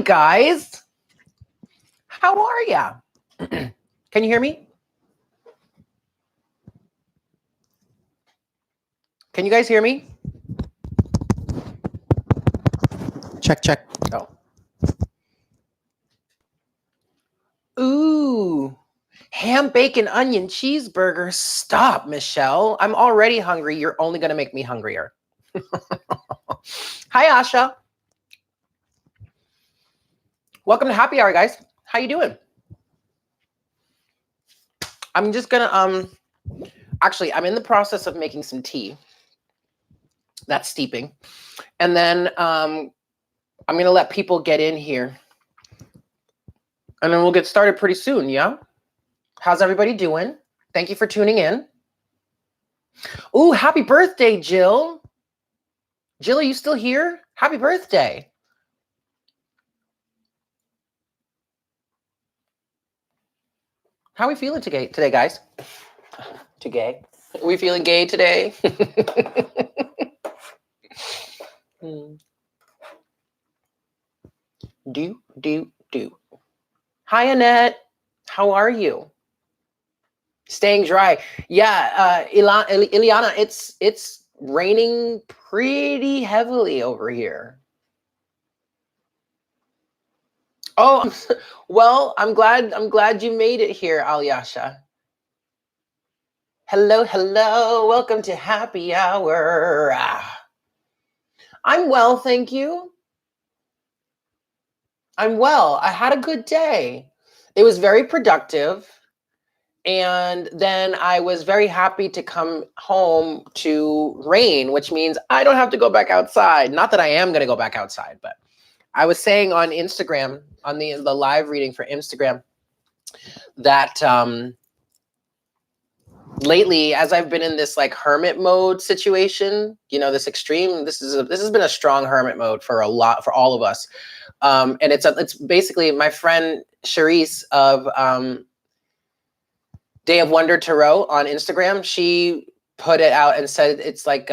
guys. How are ya? Can you hear me? Can you guys hear me? Check, check. Oh. Ooh. Ham, bacon, onion, cheeseburger. Stop, Michelle. I'm already hungry. You're only going to make me hungrier. Hi, Asha. Welcome to Happy Hour, guys. How you doing? I'm just going to, actually, I'm in the process of making some tea. That's steeping. And then I'm going to let people get in here. And then we'll get started pretty soon, yeah? How's everybody doing? Thank you for tuning in. Ooh, happy birthday, Jill. Jill, are you still here? Happy birthday. How are we feeling today, guys? Today? Are we feeling gay today? Do. Hi, Annette. How are you? Staying dry. Yeah, Ileana, it's raining pretty heavily over here. Oh, well, I'm glad you made it here, Alyasha. Hello. Welcome to Happy Hour. I'm well, thank you. I'm well. I had a good day. It was very productive. And then I was very happy to come home to rain, which means I don't have to go back outside. Not that I am going to go back outside, but I was saying on Instagram, on the live reading for Instagram, that lately, as I've been in this like hermit mode situation, you know, this extreme, this has been a strong hermit mode for all of us. And it's basically my friend Charisse of Day of Wonder Tarot on Instagram. She put it out and said it's like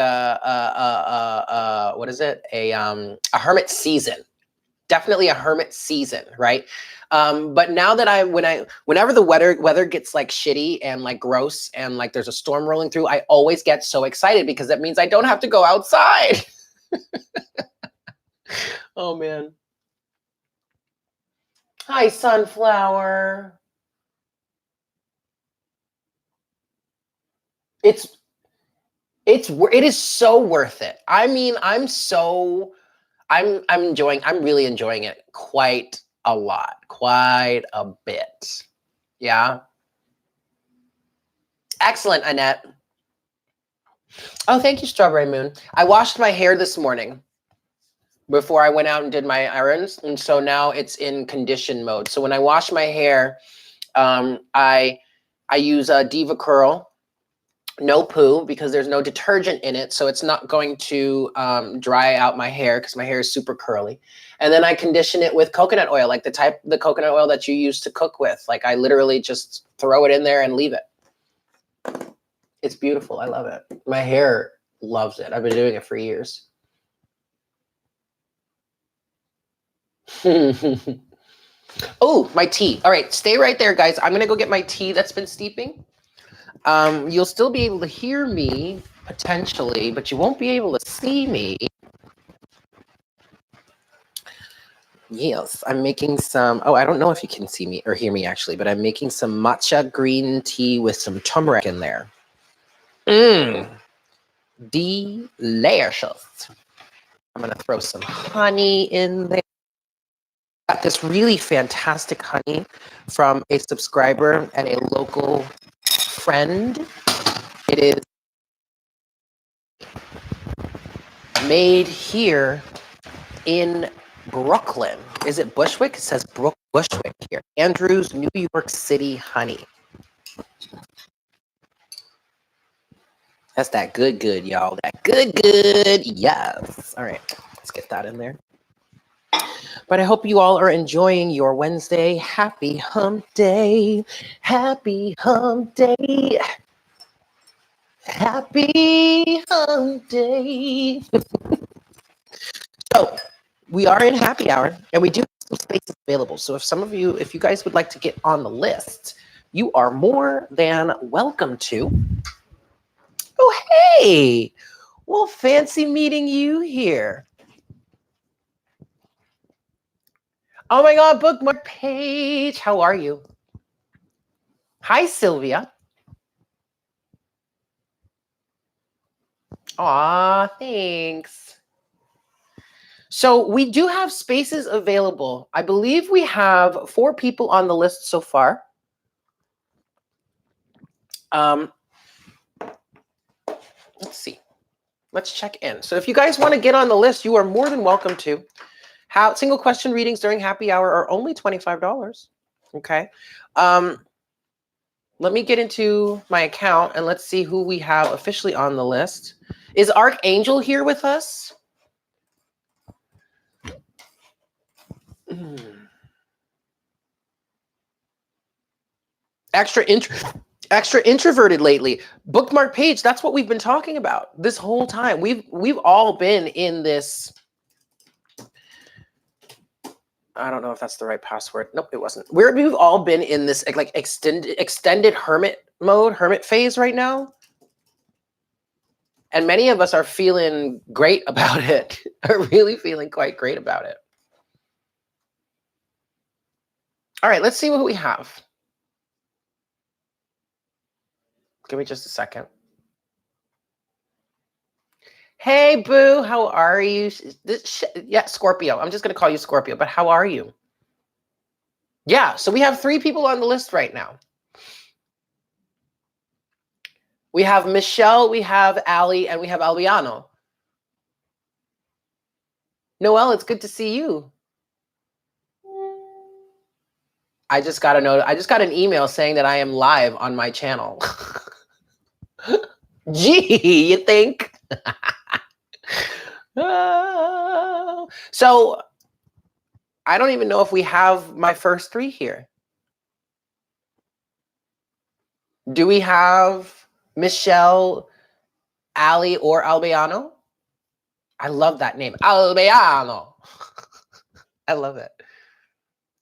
what is it? A hermit season. Definitely a hermit season, right? But now that whenever the weather gets like shitty and like gross and like there's a storm rolling through, I always get so excited because that means I don't have to go outside. Oh man. Hi, Sunflower. It is so worth it. I mean, I'm really enjoying it quite a lot, quite a bit. Yeah. Excellent, Annette. Oh, thank you, Strawberry Moon. I washed my hair this morning before I went out and did my errands. And so now it's in condition mode. So when I wash my hair, I use a Diva Curl. No poo, because there's no detergent in it, so it's not going to dry out my hair because my hair is super curly. And then I condition it with coconut oil, like the coconut oil that you use to cook with. Like I literally just throw it in there and leave it. It's beautiful. I love it. My hair loves it. I've been doing it for years. Oh, my tea. All right, stay right there, guys. I'm gonna go get my tea that's been steeping. You'll still be able to hear me potentially, but you won't be able to see me. Yes, I'm making some, I don't know if you can see me or hear me actually, but I'm making some matcha green tea with some turmeric in there. Delicious. I'm gonna throw some honey in there. Got this really fantastic honey from a subscriber and a local friend. It is made here in Brooklyn. Is it Bushwick? It says Bushwick here. Andrew's New York City honey. That's that good, y'all. That good. Yes. All right. Let's get that in there. But I hope you all are enjoying your Wednesday. Happy hump day. Happy hump day. Happy hump day. So we are in happy hour, and we do spaces available. So if you guys would like to get on the list, you are more than welcome to. Oh, hey, well, fancy meeting you here. Oh my God, bookmark page. How are you? Hi, Sylvia. Aw, thanks. So we do have spaces available. I believe we have 4 people on the list so far. Let's see. Let's check in. So if you guys want to get on the list, you are more than welcome to. Single question readings during happy hour are only $25. Okay. Let me get into my account and let's see who we have officially on the list. Is Archangel here with us? Extra introverted lately. Bookmark page, that's what we've been talking about this whole time. We've all been in this. I don't know if that's the right password. Nope, it wasn't. We've all been in this like extended hermit phase right now. And many of us are feeling great about it. Are really feeling quite great about it. All right, let's see what we have. Give me just a second. Hey, Boo, how are you? Yeah, Scorpio. I'm just going to call you Scorpio, but how are you? Yeah, so we have 3 people on the list right now. We have Michelle, we have Ali, and we have Albiano. Noelle, it's good to see you. I just got an email saying that I am live on my channel. Gee, you think? So I don't even know if we have my first 3 here. Do we have Michelle, Ali, or Albiano? I love that name, Albiano. I love it.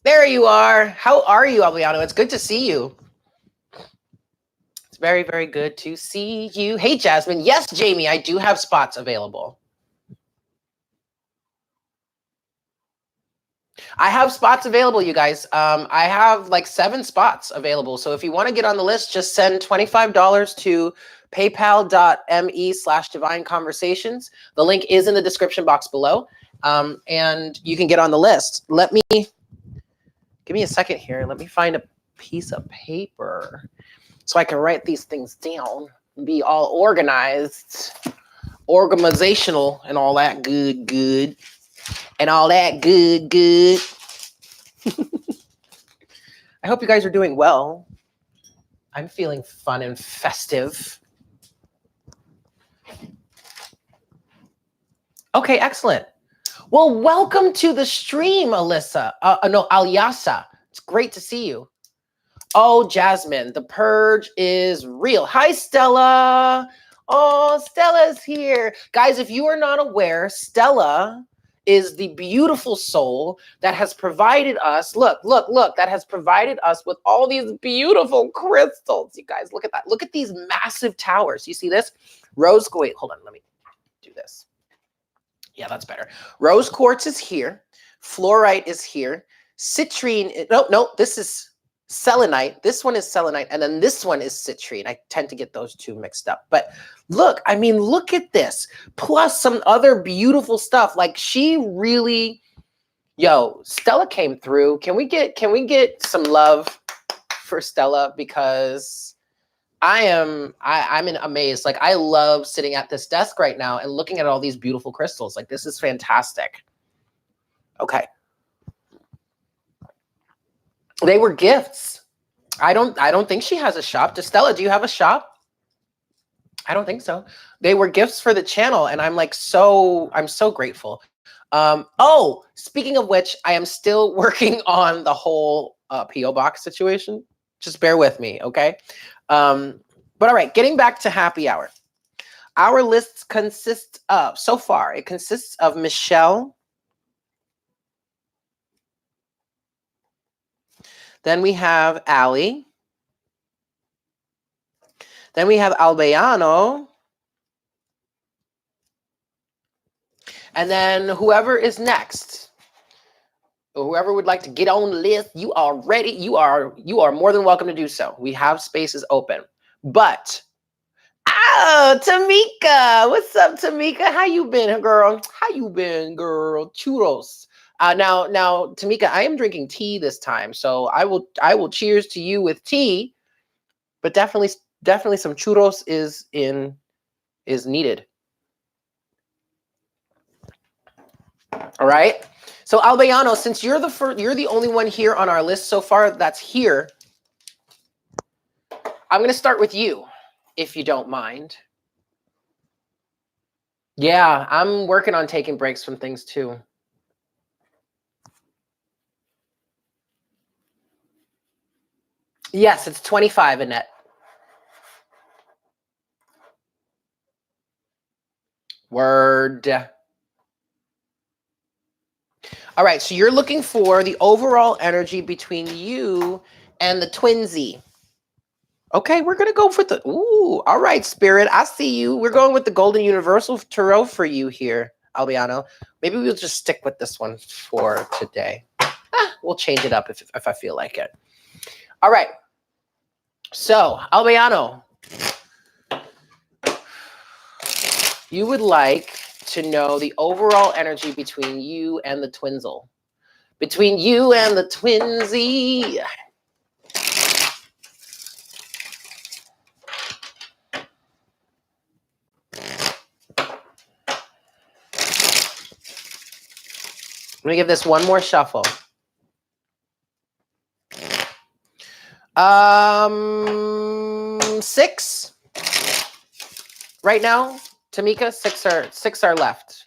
There you are. How are you, Albiano? It's good to see you. It's very, very good to see you. Hey, Jasmine. Yes, Jamie, I do have spots available. I have spots available, you guys. I have like 7 spots available. So if you want to get on the list, just send $25 to paypal.me/divine conversations. The link is in the description box below. And you can get on the list. Give me a second here. Let me find a piece of paper so I can write these things down and be all organized, organizational, and all that good. And all that good. I hope you guys are doing well. I'm feeling fun and festive. Okay, excellent. Well, welcome to the stream, Alyssa. Alyasa. It's great to see you. Oh, Jasmine, the purge is real. Hi, Stella. Oh, Stella's here. Guys, if you are not aware, Stella is the beautiful soul that has provided us, look, that has provided us with all these beautiful crystals. You guys, look at that. Look at these massive towers. You see this? Wait, hold on. Let me do this. Yeah, that's better. Rose quartz is here. Fluorite is here. Citrine, no, this is selenite. This one is selenite, and then this one is citrine. I tend to get those 2 mixed up. But look, I mean, look at this. Plus some other beautiful stuff. Like she really, Stella came through. Can we get some love for Stella? Because I'm amazed. Like I love sitting at this desk right now and looking at all these beautiful crystals. Like this is fantastic. Okay. They were gifts. I don't think she has a shop. Stella, do you have a shop? I don't think so. They were gifts for the channel, and I'm so grateful. Oh, speaking of which, I am still working on the whole PO box situation. Just bear with me, okay? But all right, getting back to happy hour. Our lists consists of, so far, it consists of Michelle, Then we have Ali. Then we have Albayano. And then whoever is next, or whoever would like to get on the list, you are ready. You are more than welcome to do so. We have spaces open. But Tamika, what's up, Tamika? How you been, girl? How you been, girl? Churros. Now, Tamika, I am drinking tea this time, so I will cheers to you with tea. But definitely some churros is needed. All right. So Albayano, since you're the only one here on our list so far that's here, I'm going to start with you, if you don't mind. Yeah, I'm working on taking breaks from things too. Yes, it's 25, Annette. Word. All right, so you're looking for the overall energy between you and the twinsy. Okay, we're going to go for the... Ooh, all right, Spirit. I see you. We're going with the Golden Universal Tarot for you here, Albayano. Maybe we'll just stick with this one for today. We'll change it up if I feel like it. All right. So, Albayano, you would like to know the overall energy between you and the twinsel. Between you and the twinsy. Let me give this one more shuffle. 6 right now, Tamika. 6 are left.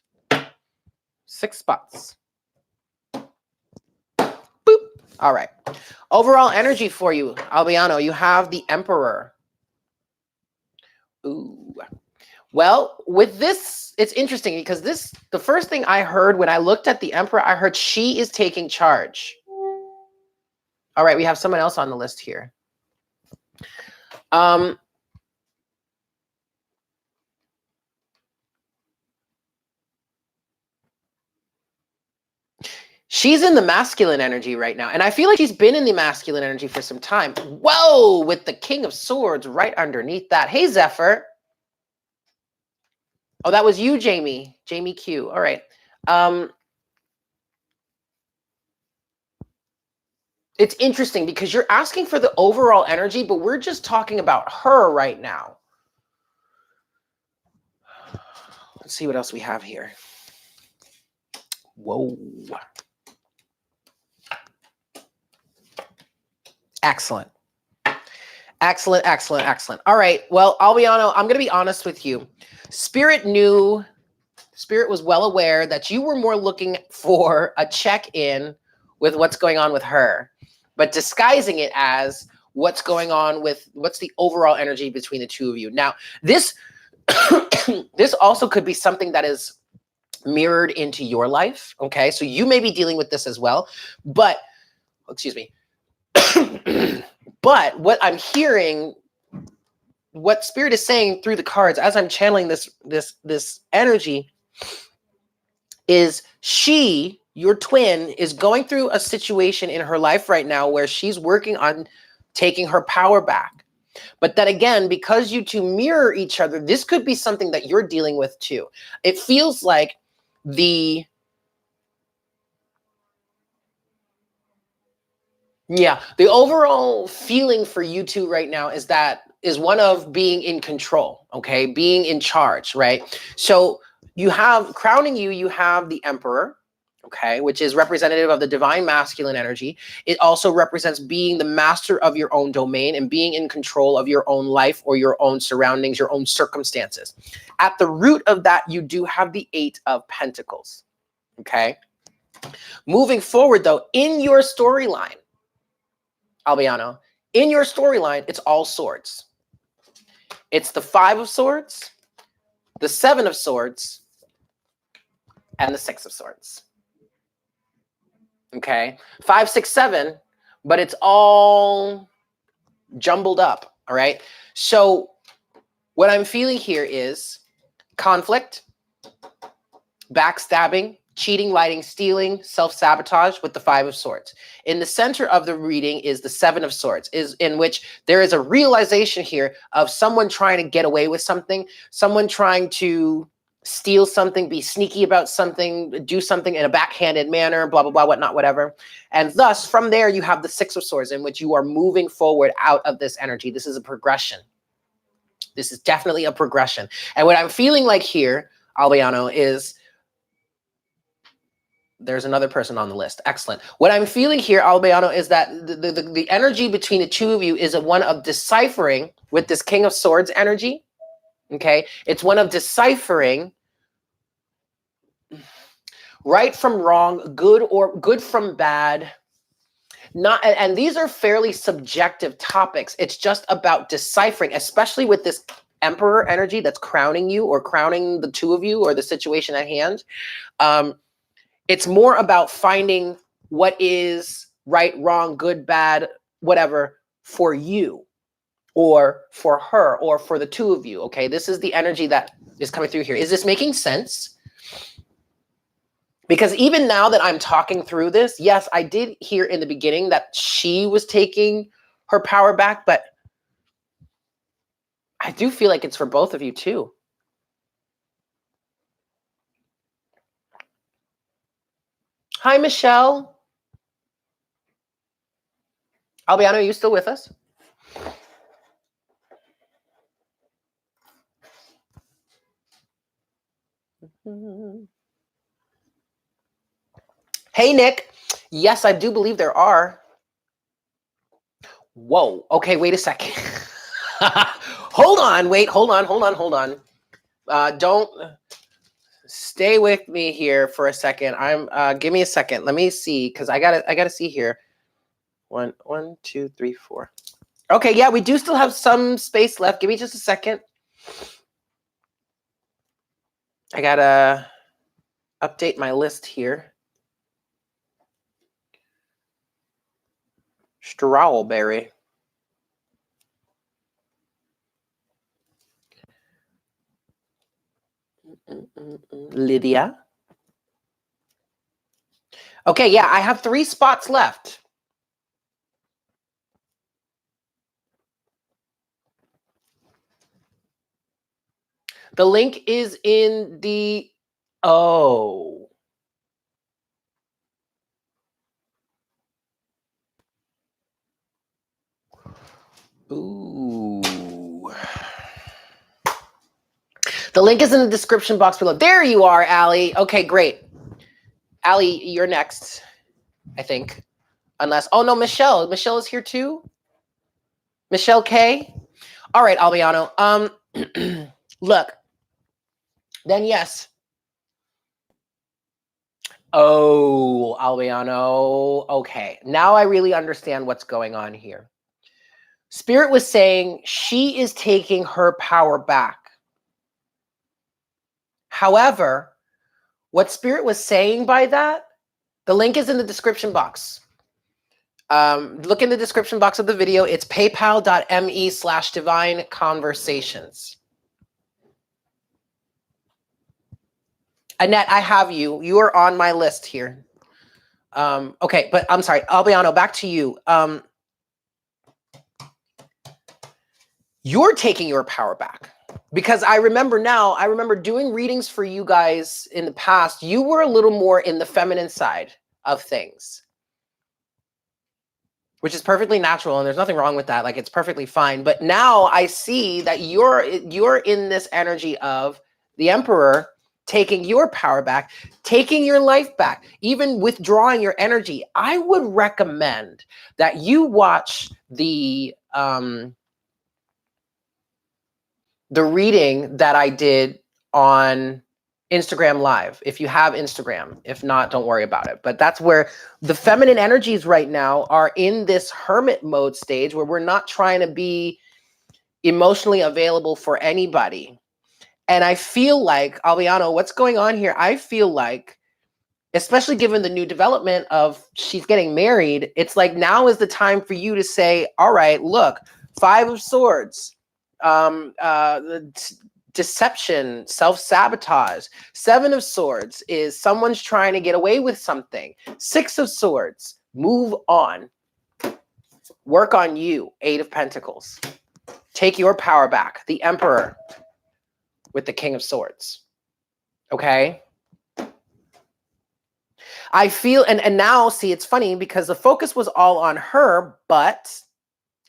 6 spots. Boop. All right. Overall energy for you, Albayano. You have the Emperor. Ooh. Well, with this, it's interesting because the first thing I heard when I looked at the Emperor, I heard she is taking charge. All right, we have someone else on the list here. She's in the masculine energy right now, and I feel like she's been in the masculine energy for some time. Whoa, with the King of Swords right underneath that. Hey, Zephyr. Oh, that was you, Jamie. Jamie Q. All right. It's interesting because you're asking for the overall energy, but we're just talking about her right now. Let's see what else we have here. Whoa. Excellent. Excellent, excellent, excellent. All right. Well, Albayano, I'm going to be honest with you. Spirit was well aware that you were more looking for a check-in with what's going on with her, but disguising it as what's going on with what's the overall energy between the two of you. Now, this this also could be something that is mirrored into your life. Okay, so you may be dealing with this as well, but excuse me. But what I'm hearing, what Spirit is saying through the cards as I'm channeling this energy, is she, your twin, is going through a situation in her life right now where she's working on taking her power back. But that again, because you two mirror each other, this could be something that you're dealing with too. It feels like the overall feeling for you two right now is one of being in control, okay? Being in charge, right? So you have, crowning you have the Emperor, okay, which is representative of the divine masculine energy. It also represents being the master of your own domain and being in control of your own life or your own surroundings, your own circumstances. At the root of that, you do have the 8 of Pentacles, okay? Moving forward, though, in your storyline, Albayano, in your storyline, it's all swords. It's the 5 of Swords, the 7 of Swords, and the 6 of Swords. Okay, 5, 6, 7 but it's all jumbled up. All right. So what I'm feeling here is conflict, backstabbing, cheating, lying, stealing, self-sabotage with the Five of Swords. In the center of the reading is the Seven of Swords, is in which there is a realization here of someone trying to get away with something, someone trying to steal something, be sneaky about something, do something in a backhanded manner, blah, blah, blah, whatnot, whatever. And thus, from there, you have the Six of Swords, in which you are moving forward out of this energy. This is a progression. This is definitely a progression. And what I'm feeling like here, Albiano, is there's another person on the list. Excellent. What I'm feeling here, Albiano, is that the energy between the two of you is a one of deciphering with this King of Swords energy. Okay. It's one of deciphering right from wrong, good from bad. Not, and these are fairly subjective topics. It's just about deciphering, especially with this Emperor energy that's crowning you or crowning the two of you or the situation at hand. It's more about finding what is right, wrong, good, bad, whatever for you or for her or for the two of you. Okay, this is the energy that is coming through here. Is this making sense? Because even now that I'm talking through this, yes, I did hear in the beginning that she was taking her power back, but I do feel like it's for both of you too. Hi, Michelle. Albiano, are you still with us? Hey, Nick. Yes, I do believe there are. Whoa. Okay, wait a second. Hold on. Wait, hold on. Don't stay with me here for a second. Give me a second. Let me see, because I gotta see here. One, two, three, four. Okay, yeah, we do still have some space left. Give me just a second. I gotta update my list here. Strawberry. Lydia. Okay, yeah, I have 3 spots left. The link is in the... Oh. Ooh. The link is in the description box below. There you are, Allie. Okay, great. Allie, you're next, I think. Unless... Oh, no, Michelle. Michelle is here too? Michelle K? All right, Albiano. Look. Then yes. Oh, Albiano. Okay. Now I really understand what's going on here. Spirit was saying she is taking her power back. However, what Spirit was saying by that, the link is in the description box. Look in the description box of the video. It's paypal.me/divine conversations. Annette, I have you. You are on my list here. Okay, but I'm sorry. Albiano, back to you. You're taking your power back. Because I remember doing readings for you guys in the past. You were a little more in the feminine side of things, which is perfectly natural, and there's nothing wrong with that. Like, it's perfectly fine. But now I see that you're in this energy of the Emperor taking your power back, taking your life back, even withdrawing your energy. I would recommend that you watch the reading that I did on Instagram Live, if you have Instagram. If not, don't worry about it. But that's where the feminine energies right now are in this hermit mode stage where we're not trying to be emotionally available for anybody. And I feel like, Albiano, what's going on here? I feel like especially given the new development of she's getting married, it's like now is the time for you to say, all right, look, 5 of Swords, deception, self-sabotage. 7 of Swords is someone's trying to get away with something. 6 of Swords, move on. Work on you. 8 of Pentacles. Take your power back. The Emperor with the King of Swords. Okay? I feel, and now, see, it's funny because the focus was all on her, but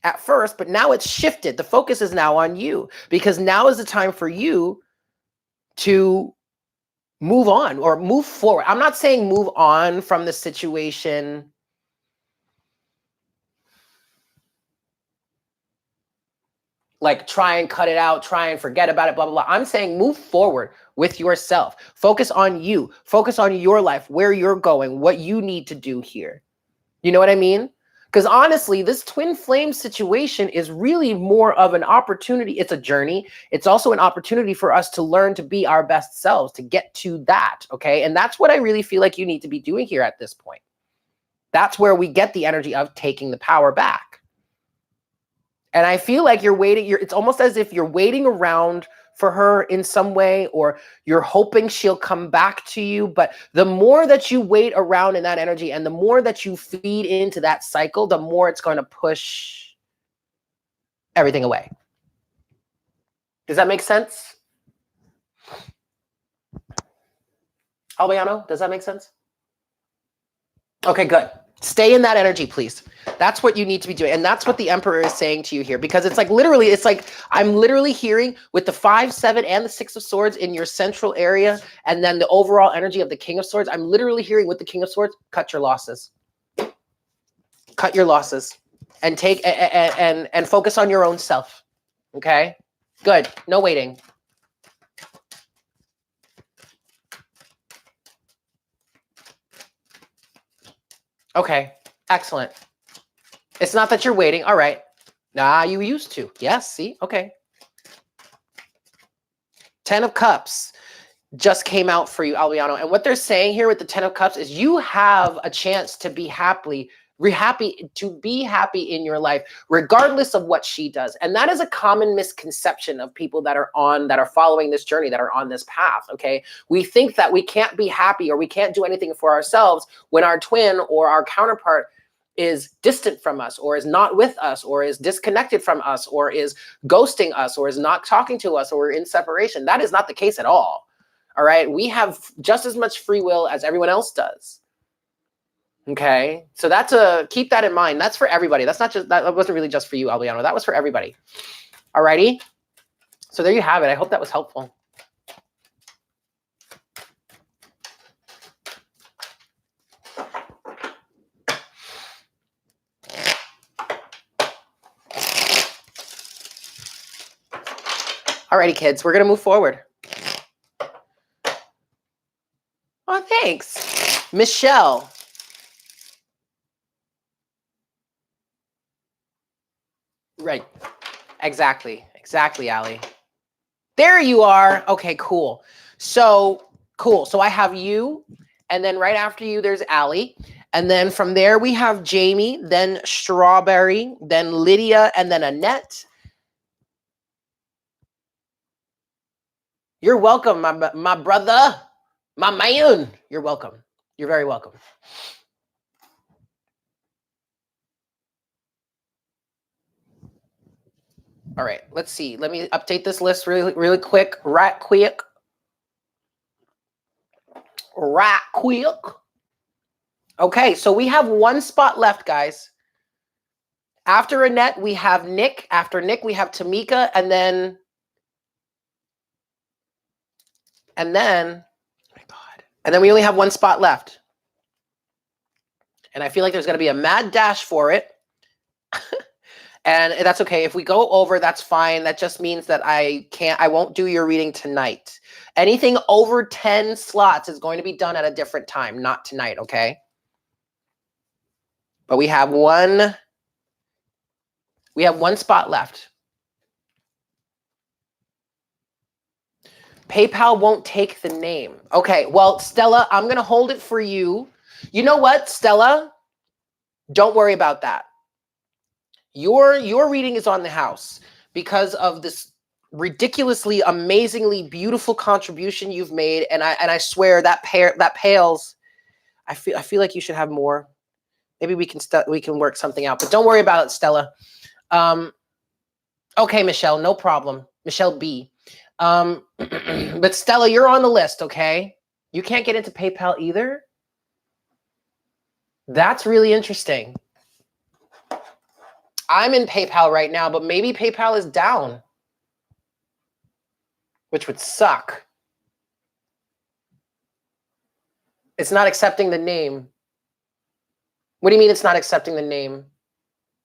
at first, but now it's shifted. The focus is now on you because now is the time for you to move on or move forward. I'm not saying move on from the situation like try and cut it out, try and forget about it, blah, blah, blah. I'm saying move forward with yourself. Focus on you. Focus on your life, where you're going, what you need to do here. You know what I mean? Because honestly, this twin flame situation is really more of an opportunity. It's a journey. It's also an opportunity for us to learn to be our best selves, to get to that, okay? And that's what I really feel like you need to be doing here at this point. That's where we get the energy of taking the power back. And I feel like you're waiting. It's almost as if you're waiting around for her in some way, or you're hoping she'll come back to you. But the more that you wait around in that energy and the more that you feed into that cycle, the more it's going to push everything away. Does that make sense? Albiano, does that make sense? Okay, good. Stay in that energy, please. That's what you need to be doing. And that's what the Emperor is saying to you here, because it's like literally, it's like I'm literally hearing with the 5, 7, and the 6 of Swords in your central area, and then the overall energy of the King of Swords. I'm literally hearing with the King of Swords, cut your losses. Cut your losses and take and focus on your own self. Okay? Good. No waiting. Okay. Excellent. It's not that you're waiting. All right. Nah, you used to. Yes, see? Okay. 10 of Cups just came out for you, Albiano. And what they're saying here with the 10 of Cups is you have a chance to be happy in your life, regardless of what she does. And that is a common misconception of people that are following this journey, that are on this path, okay? We think that we can't be happy or we can't do anything for ourselves when our twin or our counterpart is distant from us, or is not with us, or is disconnected from us, or is ghosting us, or is not talking to us, or we're in separation. That is not the case at all. All right. We have just as much free will as everyone else does. Okay. So keep that in mind. That's for everybody. That wasn't really just for you, Albiano. That was for everybody. All righty. So there you have it. I hope that was helpful. Alrighty, kids, we're going to move forward. Oh, thanks. Michelle. Right. Exactly. Exactly, Allie. There you are. Okay, cool. So, cool. So I have you, and then right after you, there's Allie. And then from there, we have Jamie, then Strawberry, then Lydia, and then Annette. You're welcome, my brother, my man. You're welcome. You're very welcome. All right, let's see. Let me update this list really quick. Right quick. Okay, so we have 1 spot left, guys. After Annette, we have Nick. After Nick, we have Tamika, and then, oh my God. And then we only have 1 spot left. And I feel like there's going to be a mad dash for it. And that's okay. If we go over, that's fine. That just means that I won't do your reading tonight. Anything over 10 slots is going to be done at a different time, not tonight, okay? But we have one spot left. PayPal won't take the name. Okay, well, Stella, I'm going to hold it for you. You know what, Stella? Don't worry about that. Your reading is on the house because of this ridiculously, amazingly beautiful contribution you've made, and I swear that pales. I feel like you should have more. Maybe we can work something out, but don't worry about it, Stella. Okay, Michelle, no problem. Michelle B. But Stella, you're on the list, okay? You can't get into PayPal either? That's really interesting. I'm in PayPal right now, but maybe PayPal is down, which would suck. It's not accepting the name. What do you mean it's not accepting the name?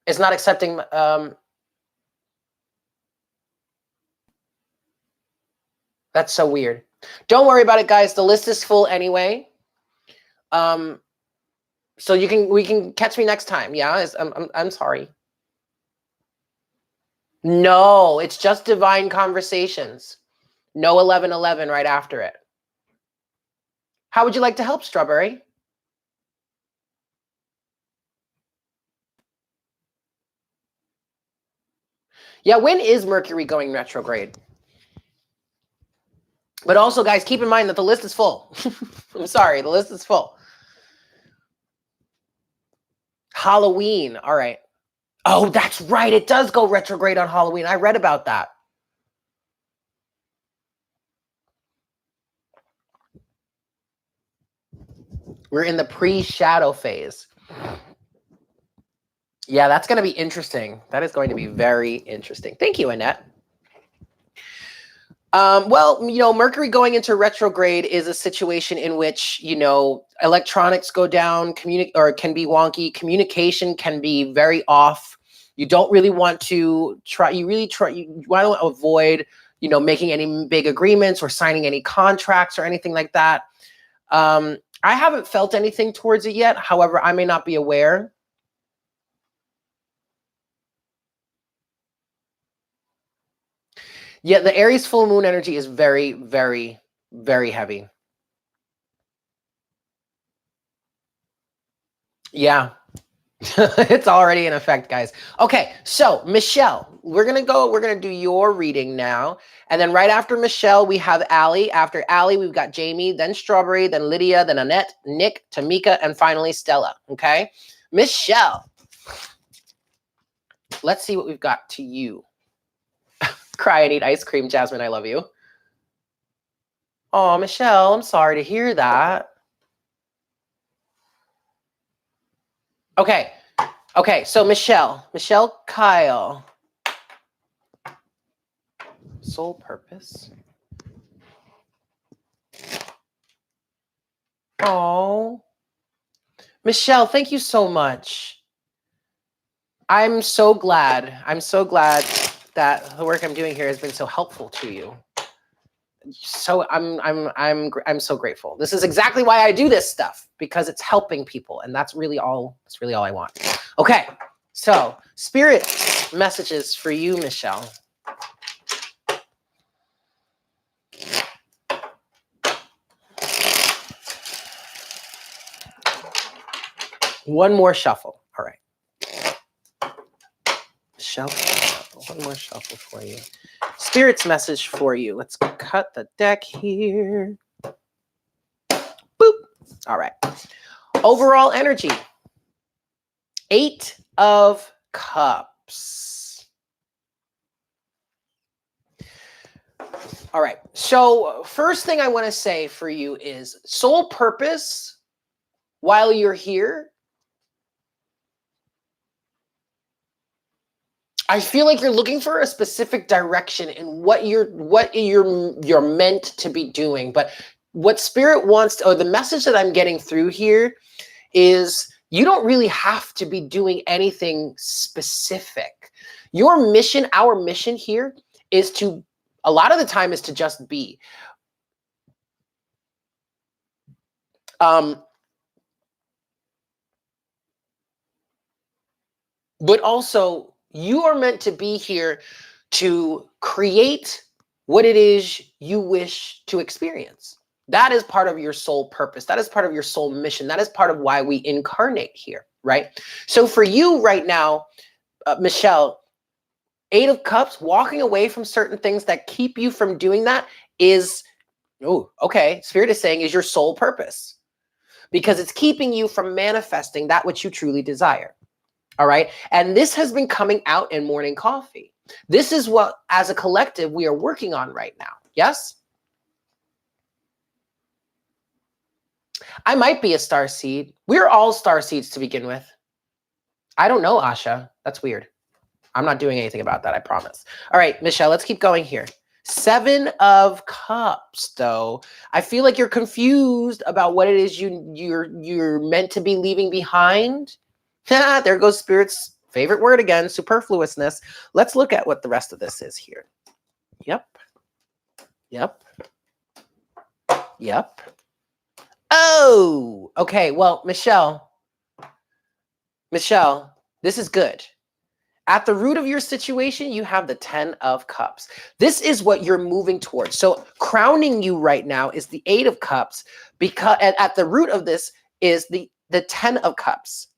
It's not accepting... That's so weird. Don't worry about it, guys. The list is full anyway. So we can catch me next time. Yeah, I'm sorry. No, it's just Divine Conversations. No 1111 right after it. How would you like to help, Strawberry? Yeah, when is Mercury going retrograde? But also, guys, keep in mind that the list is full. I'm sorry, the list is full. Halloween. All right. Oh, that's right. It does go retrograde on Halloween. I read about that. We're in the pre-shadow phase. Yeah, that's going to be interesting. That is going to be very interesting. Thank you, Annette. Well, Mercury going into retrograde is a situation in which, electronics go down, or can be wonky. Communication can be very off. You don't really want to try. You want to avoid, making any big agreements or signing any contracts or anything like that. I haven't felt anything towards it yet. However, I may not be aware. Yeah, the Aries full moon energy is very, very, very heavy. Yeah. It's already in effect, guys. Okay, so Michelle, we're gonna do your reading now. And then right after Michelle, we have Allie. After Allie, we've got Jamie, then Strawberry, then Lydia, then Annette, Nick, Tamika, and finally Stella. Okay. Michelle. Let's see what we've got to you. Cry and eat ice cream, Jasmine. I love you. Oh, Michelle, I'm sorry to hear that. Okay. Okay, so Michelle Kyle. Soul purpose. Oh. Michelle, thank you so much. I'm so glad that the work I'm doing here has been so helpful to you. So I'm so grateful. This is exactly why I do this stuff, because it's helping people, and that's really all I want. Okay, so spirit messages for you, Michelle. One more shuffle. All right. Shuffle. One more shuffle for you. Spirit's message for you. Let's cut the deck here. Boop. All right. Overall energy. 8 of Cups. All right. So first thing I want to say for you is soul purpose while you're here. I feel like you're looking for a specific direction in what you're meant to be doing. But what spirit wants, or the message that I'm getting through here, is you don't really have to be doing anything specific. Your mission, our mission here, is to, a lot of the time, is to just be. But also, you are meant to be here to create what it is you wish to experience. That is part of your soul purpose. That is part of your soul mission. That is part of why we incarnate here, right? So for you right now, Michelle, 8 of Cups, walking away from certain things that keep you from doing that is, oh, okay, Spirit is saying is your soul purpose, because it's keeping you from manifesting that which you truly desire. All right. And this has been coming out in Morning Coffee. This is what, as a collective, we are working on right now. Yes? I might be a star seed. We're all star seeds to begin with. I don't know, Asha. That's weird. I'm not doing anything about that, I promise. All right, Michelle, let's keep going here. 7 of Cups, though. I feel like you're confused about what it is you're meant to be leaving behind. There goes Spirit's favorite word again, superfluousness. Let's look at what the rest of this is here. Yep. Yep. Yep. Oh, okay. Well, Michelle, this is good. At the root of your situation, you have the 10 of Cups. This is what you're moving towards. So crowning you right now is the 8 of Cups, because at the root of this is the 10 of Cups.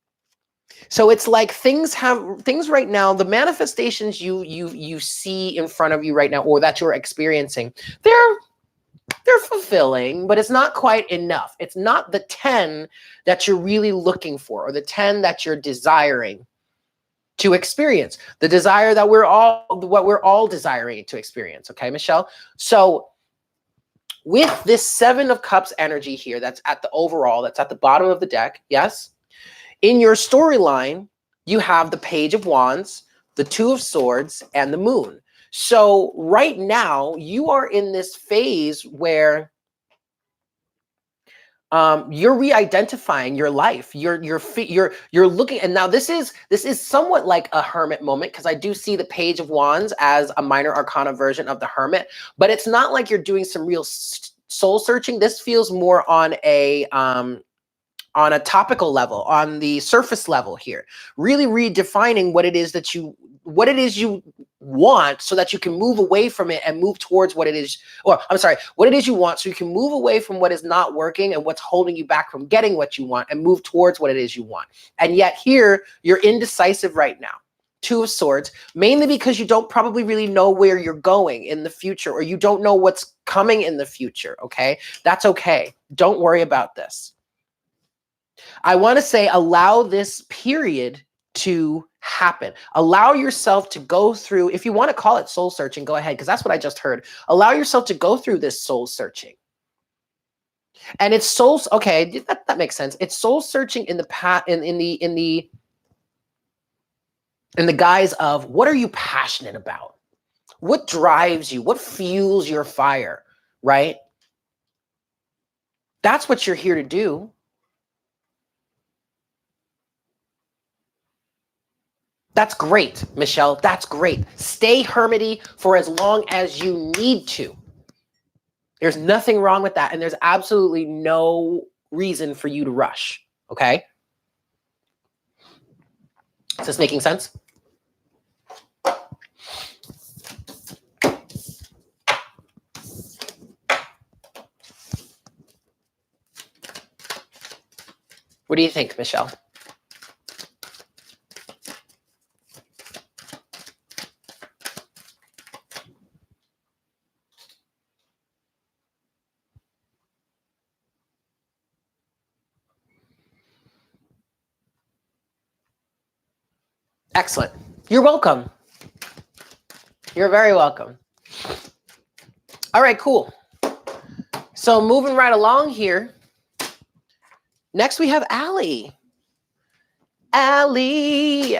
So it's like things right now, the manifestations you see in front of you right now, or that you're experiencing, they're fulfilling, but it's not quite enough. It's not the 10 that you're really looking for, or the 10 that you're desiring to experience, the desire that what we're all desiring to experience. Okay, Michelle? So with this 7 of Cups energy here, that's at the overall, that's at the bottom of the deck. Yes. In your storyline, you have the Page of Wands, the 2 of Swords, and the Moon. So right now you are in this phase where you're re-identifying your life. You're looking, and now this is somewhat like a hermit moment, because I do see the Page of Wands as a minor arcana version of the Hermit, but it's not like you're doing some real soul searching. This feels more on a topical level, on the surface level here, really redefining what it is you want, so that you can move away from it and move towards what it is, or I'm sorry, what it is you want, so you can move away from what is not working and what's holding you back from getting what you want, and move towards what it is you want. And yet here, you're indecisive right now. 2 of Swords, mainly because you don't probably really know where you're going in the future, or you don't know what's coming in the future, okay? That's okay. Don't worry about this. I want to say allow this period to happen. Allow yourself to go through, if you want to call it soul searching, go ahead, because that's what I just heard. Allow yourself to go through this soul searching. And it's soul, okay, that makes sense. It's soul searching in the guise of, what are you passionate about? What drives you? What fuels your fire, right? That's what you're here to do. That's great, Michelle. That's great. Stay hermity for as long as you need to. There's nothing wrong with that. And there's absolutely no reason for you to rush. Okay? Is this making sense? What do you think, Michelle? Excellent. You're welcome. You're very welcome. All right, cool. So moving right along here. Next, we have Allie. Allie.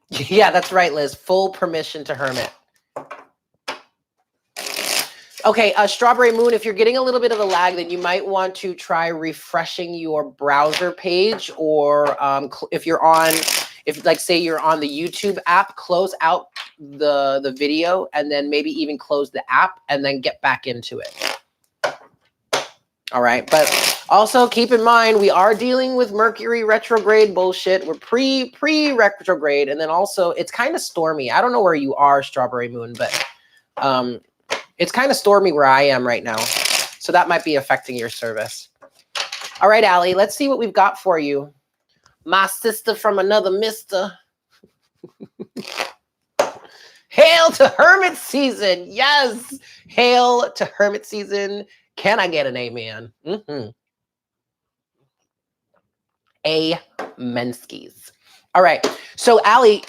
Yeah, that's right, Liz. Full permission to hermit. Okay, Strawberry Moon, if you're getting a little bit of a lag, then you might want to try refreshing your browser page, or if like say you're on the YouTube app, close out the video, and then maybe even close the app and then get back into it. All right. But also keep in mind, we are dealing with Mercury retrograde bullshit. We're pre-retrograde. And then also it's kind of stormy. I don't know where you are, Strawberry Moon, but it's kind of stormy where I am right now. So that might be affecting your service. All right, Allie, let's see what we've got for you. My sister from another mister. Hail to Hermit season. Yes. Hail to Hermit season. Can I get an amen? Amenskis. All right. So, Allie,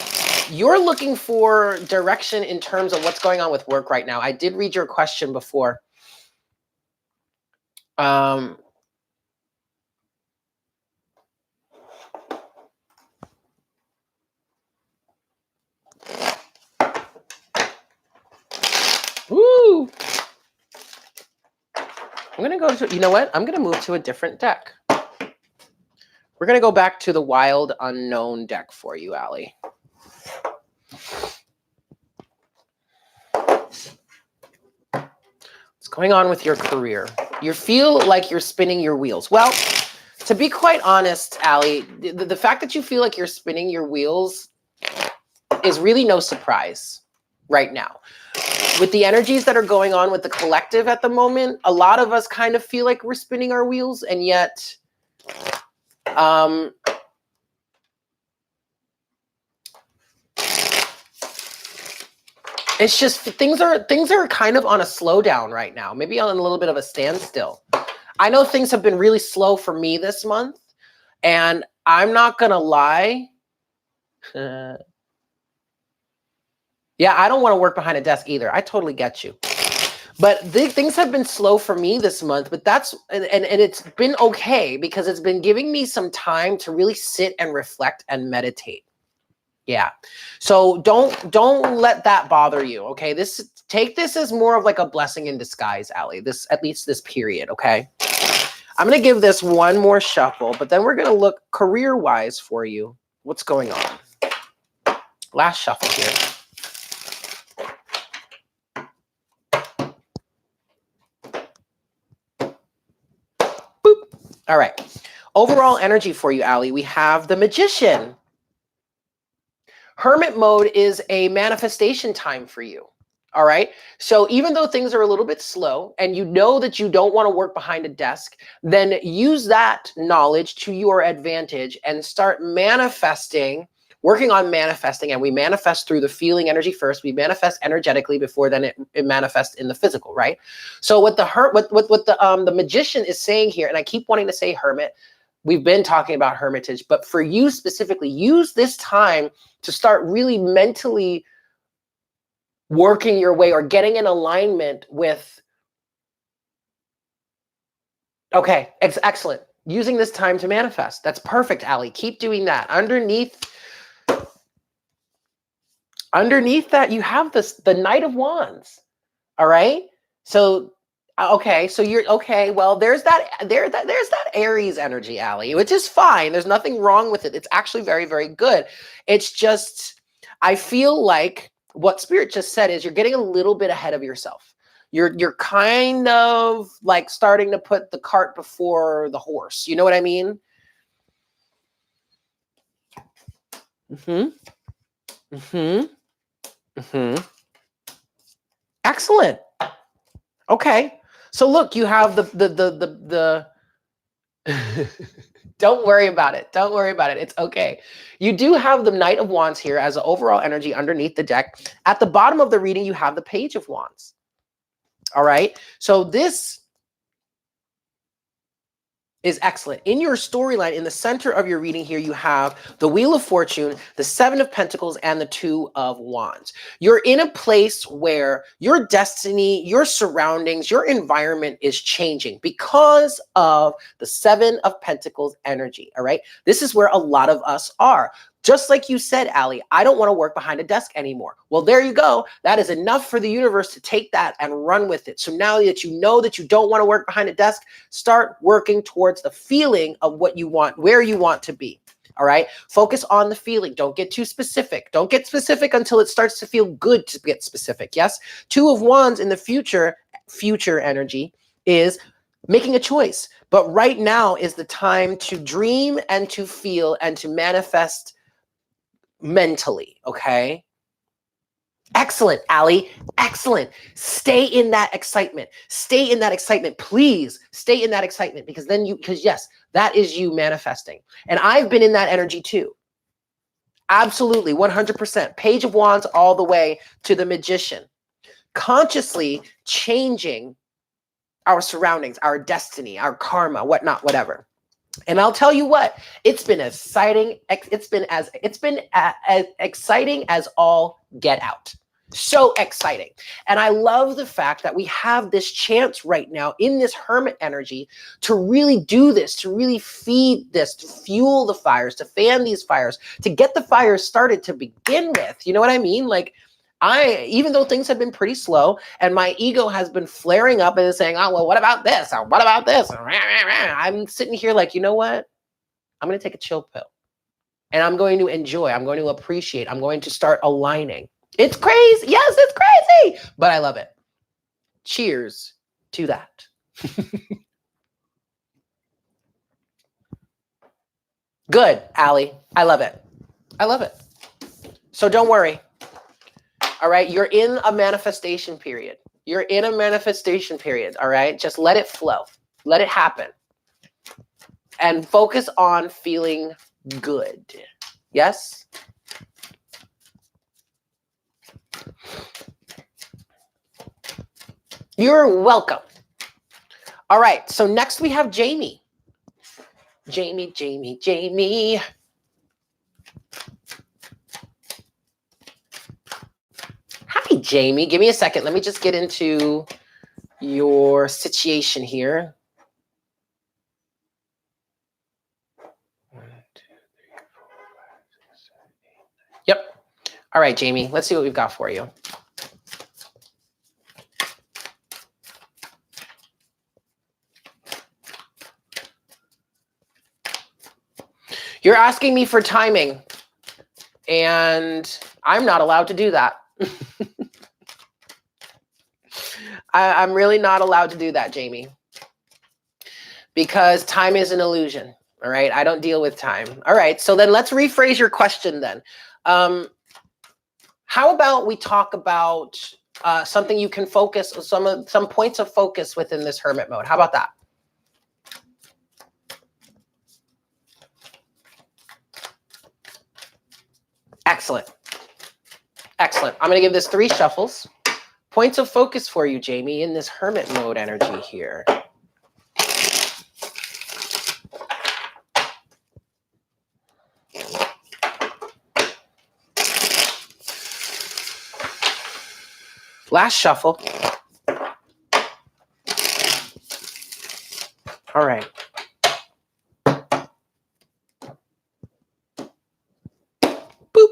you're looking for direction in terms of what's going on with work right now. I did read your question before. Woo! I'm going to go to, you know what? I'm going to move to a different deck. We're going to go back to the Wild Unknown deck for you, Allie. What's going on with your career? You feel like you're spinning your wheels. Well, to be quite honest, Allie, the fact that you feel like you're spinning your wheels is really no surprise right now. With the energies that are going on with the collective at the moment, a lot of us kind of feel like we're spinning our wheels, and yet it's just things are kind of on a slowdown right now, maybe on a little bit of a standstill. I know things have been really slow for me this month, and I'm not gonna lie. Yeah, I don't want to work behind a desk either. I totally get you. But things have been slow for me this month, but and it's been okay because it's been giving me some time to really sit and reflect and meditate. Yeah. So don't let that bother you, okay? Take this as more of like a blessing in disguise, Allie. At least this period, okay? I'm going to give this one more shuffle, but then we're going to look career-wise for you. What's going on? Last shuffle here. All right. Overall energy for you, Allie, we have the Magician. Hermit mode is a manifestation time for you. All right. So even though things are a little bit slow and you know that you don't want to work behind a desk, then use that knowledge to your advantage and start manifesting, working on manifesting. And we manifest through the feeling energy first. We manifest energetically before then it manifests in the physical, right? So what the Magician is saying here, and I keep wanting to say Hermit, we've been talking about hermitage, but for you specifically, use this time to start really mentally working your way or getting in alignment with, okay, excellent. Using this time to manifest. That's perfect, Allie. Keep doing that. Underneath that, you have the Knight of Wands. All right. So, okay. So you're okay. Well, there's that Aries energy, Allie, which is fine. There's nothing wrong with it. It's actually very, very good. It's just, I feel like what Spirit just said is you're getting a little bit ahead of yourself. You're kind of like starting to put the cart before the horse. You know what I mean? Excellent. Okay. So look, you have the Don't worry about it. Don't worry about it. It's okay. You do have the Knight of Wands here as an overall energy underneath the deck. At the bottom of the reading, you have the Page of Wands. All right. So this is excellent. In your storyline, in the center of your reading here, you have the Wheel of Fortune, the Seven of Pentacles, and the Two of Wands. You're in a place where your destiny, your surroundings, your environment is changing because of the Seven of Pentacles energy, all right? This is where a lot of us are. Just like you said, Allie, I don't want to work behind a desk anymore. Well, there you go. That is enough for the universe to take that and run with it. So now that you know that you don't want to work behind a desk, start working towards the feeling of what you want, where you want to be. All right. Focus on the feeling. Don't get too specific. Don't get specific until it starts to feel good to get specific. Yes. Two of Wands in the future energy is making a choice. But right now is the time to dream and to feel and to manifest mentally, okay? Excellent, Allie. Excellent. Stay in that excitement. Stay in that excitement. Please stay in that excitement, because then because yes, that is you manifesting. And I've been in that energy too. Absolutely, 100%. Page of Wands all the way to the Magician. Consciously changing our surroundings, our destiny, our karma, whatnot, whatever. And I'll tell you what, it's been exciting. It's been as exciting as all get out. So exciting. And I love the fact that we have this chance right now in this hermit energy to really do this, to really feed this, to fuel the fires, to fan these fires, to get the fires started to begin with. You know what I mean? Like, even though things have been pretty slow and my ego has been flaring up and saying, oh, well, what about this? Or what about this? I'm sitting here like, you know what? I'm going to take a chill pill and I'm going to enjoy. I'm going to appreciate. I'm going to start aligning. It's crazy. Yes, it's crazy, but I love it. Cheers to that. Good, Allie. I love it. I love it. So don't worry. All right. You're in a manifestation period. You're in a manifestation period. All right. Just let it flow. Let it happen. And focus on feeling good. Yes? You're welcome. All right. So next we have Jamie. Jamie. Hi, Jamie. Give me a second. Let me just get into your situation here. 1, 2, 3, 4, 5, 6, 7, 8, 9. Yep. All right, Jamie. Let's see what we've got for you. You're asking me for timing, and I'm not allowed to do that. I'm really not allowed to do that, Jamie, because time is an illusion. All right. I don't deal with time. All right. So then let's rephrase your question then. How about we talk about something you can focus, some points of focus within this hermit mode? How about that? Excellent. Excellent. I'm going to give this 3 shuffles. Points of focus for you, Jamie, in this hermit mode energy here. Last shuffle. All right. Boop.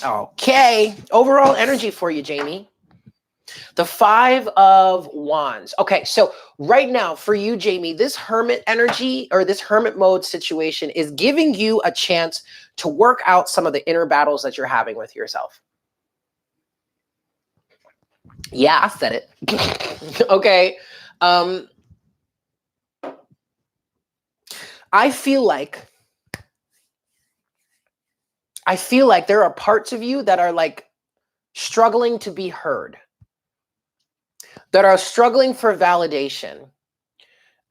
Okay. Overall energy for you, Jamie. The 5 of Wands. Okay, so right now for you, Jamie, this hermit energy or this hermit mode situation is giving you a chance to work out some of the inner battles that you're having with yourself. Yeah, I said it. Okay. I feel like there are parts of you that are like struggling to be heard, that are struggling for validation.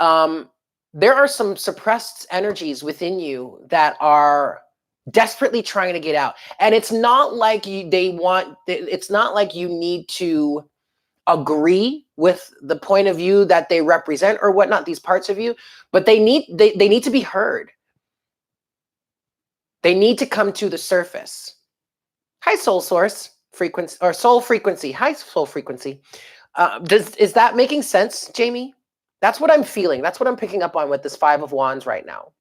There are some suppressed energies within you that are desperately trying to get out. And it's not like it's not like you need to agree with the point of view that they represent or whatnot, these parts of you, but they need to be heard. They need to come to the surface. Hi, soul source frequency or soul frequency. Hi, soul frequency. Is that making sense, Jamie? That's what I'm feeling. That's what I'm picking up on with this 5 of Wands right now.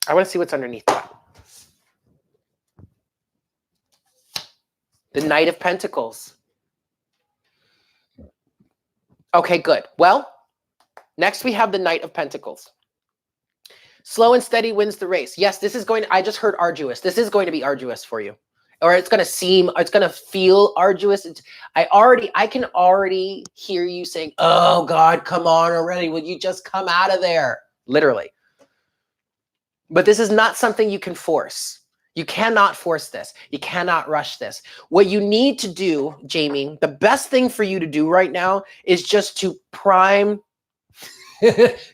I want to see what's underneath that. The Knight of Pentacles. Okay, good. Well, next we have the Knight of Pentacles. Slow and steady wins the race. Yes, this is going to, I just heard arduous. This is going to be arduous for you. or it's going to seem, it's going to feel arduous. I can already hear you saying, oh God, come on already. Will you just come out of there? Literally. But this is not something you can force. You cannot force this. You cannot rush this. What you need to do, Jamie, the best thing for you to do right now is just to prime.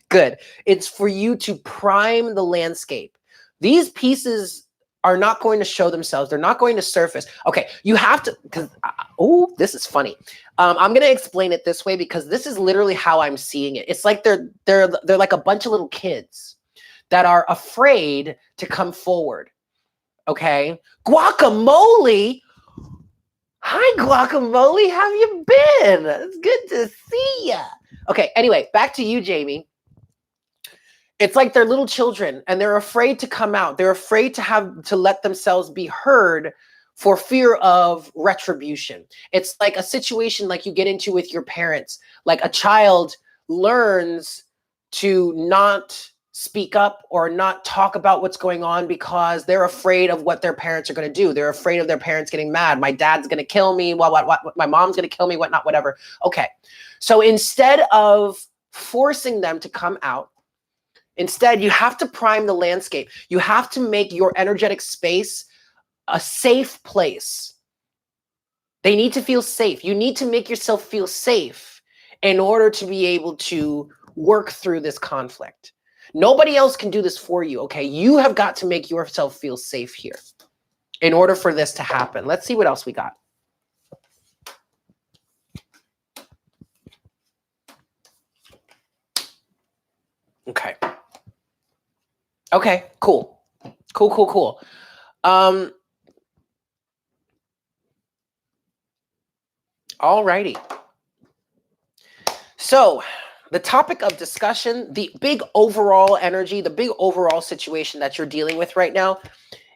Good. It's for you to prime the landscape. These pieces are not going to show themselves. They're not going to surface. Okay, you have to, because, oh, this is funny. I'm going to explain it this way because this is literally how I'm seeing it. It's like they're like a bunch of little kids that are afraid to come forward. Okay, guacamole. Hi, guacamole. How have you been? It's good to see ya. Okay, anyway, back to you, Jamie. It's like they're little children and they're afraid to come out. They're afraid to let themselves be heard for fear of retribution. It's like a situation like you get into with your parents. Like a child learns to not speak up or not talk about what's going on because they're afraid of what their parents are going to do. They're afraid of their parents getting mad. My dad's going to kill me. What, my mom's going to kill me, whatnot, whatever. Okay. So instead of forcing them to come out, instead, you have to prime the landscape. You have to make your energetic space a safe place. They need to feel safe. You need to make yourself feel safe in order to be able to work through this conflict. Nobody else can do this for you, okay? You have got to make yourself feel safe here in order for this to happen. Let's see what else we got. Okay. Okay, cool. Cool. Alrighty. So the topic of discussion, the big overall energy, the big overall situation that you're dealing with right now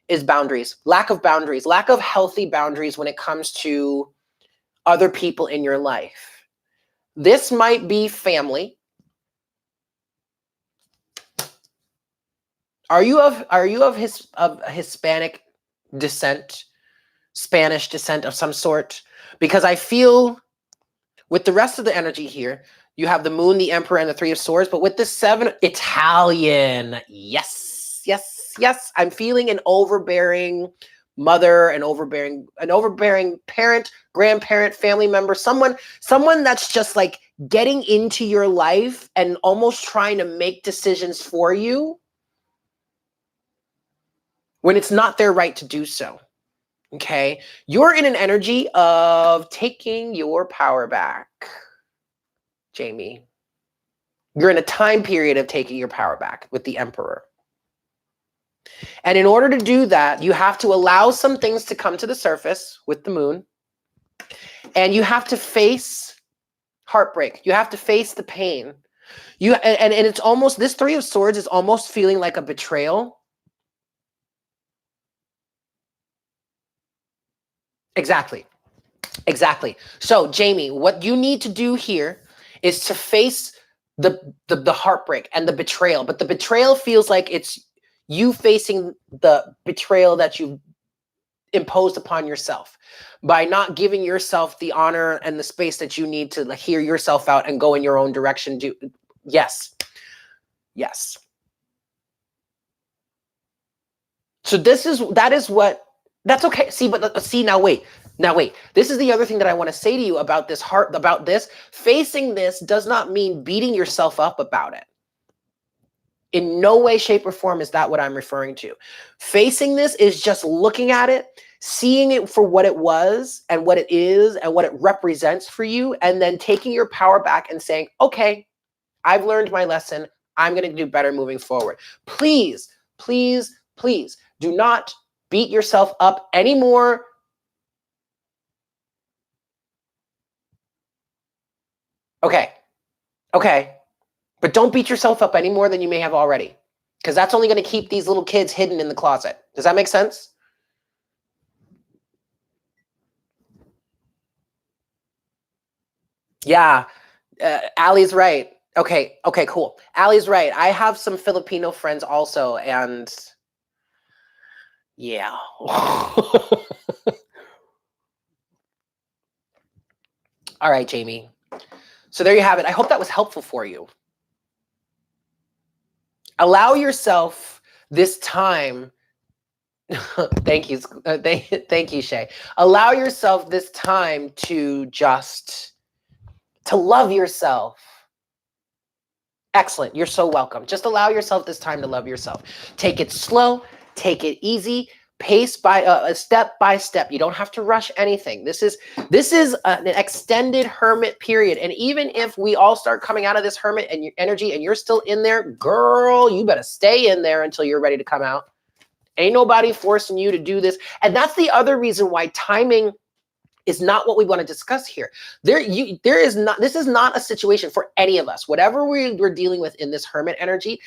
is boundaries, lack of healthy boundaries when it comes to other people in your life. This might be family. Are you of Hispanic descent, Spanish descent of some sort? Because I feel with the rest of the energy here, you have the moon, the emperor, and the 3 of swords, but with the 7, Italian. Yes. I'm feeling an overbearing mother, an overbearing parent, grandparent, family member, someone that's just like getting into your life and almost trying to make decisions for you when it's not their right to do so. Okay, you're in an energy of taking your power back, Jamie. You're in a time period of taking your power back with the emperor. And in order to do that, you have to allow some things to come to the surface with the moon. And you have to face heartbreak. You have to face the pain. And it's almost, this 3 of swords is almost feeling like a betrayal. Exactly. So, Jamie, what you need to do here is to face the heartbreak and the betrayal. But the betrayal feels like it's you facing the betrayal that you imposed upon yourself by not giving yourself the honor and the space that you need to hear yourself out and go in your own direction. Yes. So that's okay. See, now wait. This is the other thing that I want to say to you about this. Facing this does not mean beating yourself up about it. In no way, shape, or form is that what I'm referring to. Facing this is just looking at it, seeing it for what it was and what it is and what it represents for you, and then taking your power back and saying, okay, I've learned my lesson. I'm going to do better moving forward. Please do not beat yourself up anymore. Okay. But don't beat yourself up any more than you may have already, because that's only going to keep these little kids hidden in the closet. Does that make sense? Yeah. Allie's right. Okay, cool. Allie's right. I have some Filipino friends also, and yeah. All right, Jamie. So there you have it. I hope that was helpful for you. Allow yourself this time. Thank you. Thank you, Shay. Allow yourself this time to love yourself. Excellent. You're so welcome. Just allow yourself this time to love yourself. Take it slow. Take it easy. Pace by step by step. You don't have to rush anything. This is an extended hermit period. And even if we all start coming out of this hermit and your energy and you're still in there, girl, you better stay in there until you're ready to come out. Ain't nobody forcing you to do this. And that's the other reason why timing is not what we want to discuss here. This is not a situation for any of us. Whatever we're dealing with in this hermit energy,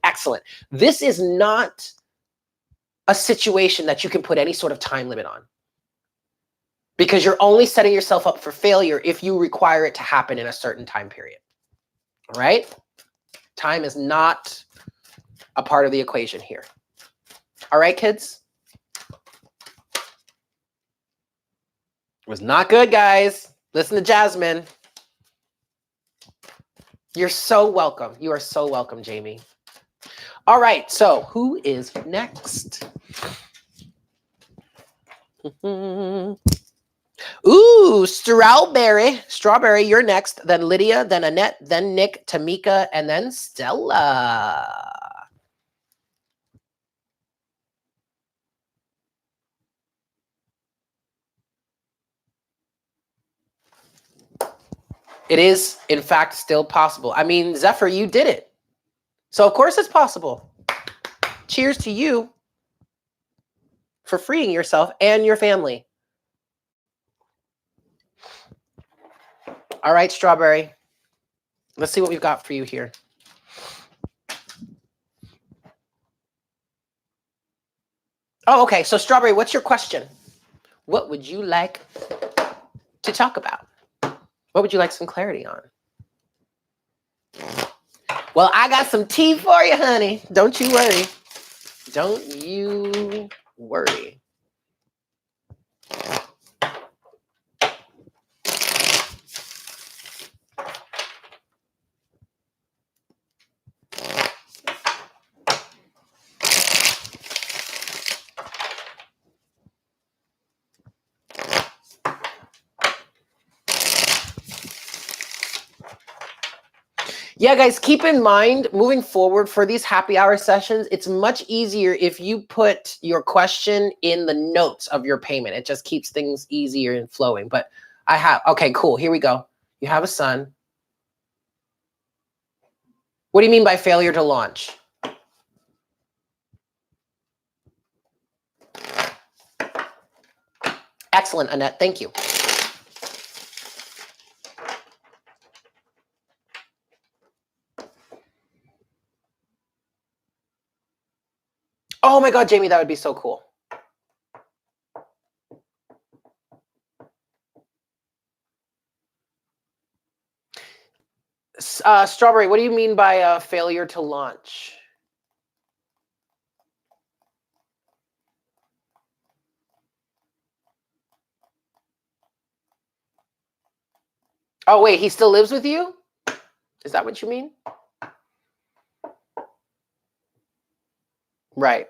excellent. This is not a situation that you can put any sort of time limit on. Because you're only setting yourself up for failure if you require it to happen in a certain time period. All right? Time is not a part of the equation here. All right, kids? It was not good, guys. Listen to Jasmine. You're so welcome. You are so welcome, Jamie. All right, so who is next? Ooh, Strawberry, you're next. Then Lydia, then Annette, then Nick, Tamika, and then Stella. It is, in fact, still possible. I mean, Zephyr, you did it. So, of course, it's possible. Cheers to you for freeing yourself and your family. All right, Strawberry. Let's see what we've got for you here. Oh, okay. So, Strawberry, what's your question? What would you like to talk about? What would you like some clarity on? Well, I got some tea for you, honey. Don't you worry. Don't you worry. Yeah, guys, keep in mind, moving forward for these happy hour sessions, it's much easier if you put your question in the notes of your payment. It just keeps things easier and flowing. But okay, cool. Here we go. You have a son. What do you mean by failure to launch? Excellent, Annette. Thank you. Oh my God, Jamie, that would be so cool. Strawberry, what do you mean by failure to launch? Oh, wait, he still lives with you? Is that what you mean? Right.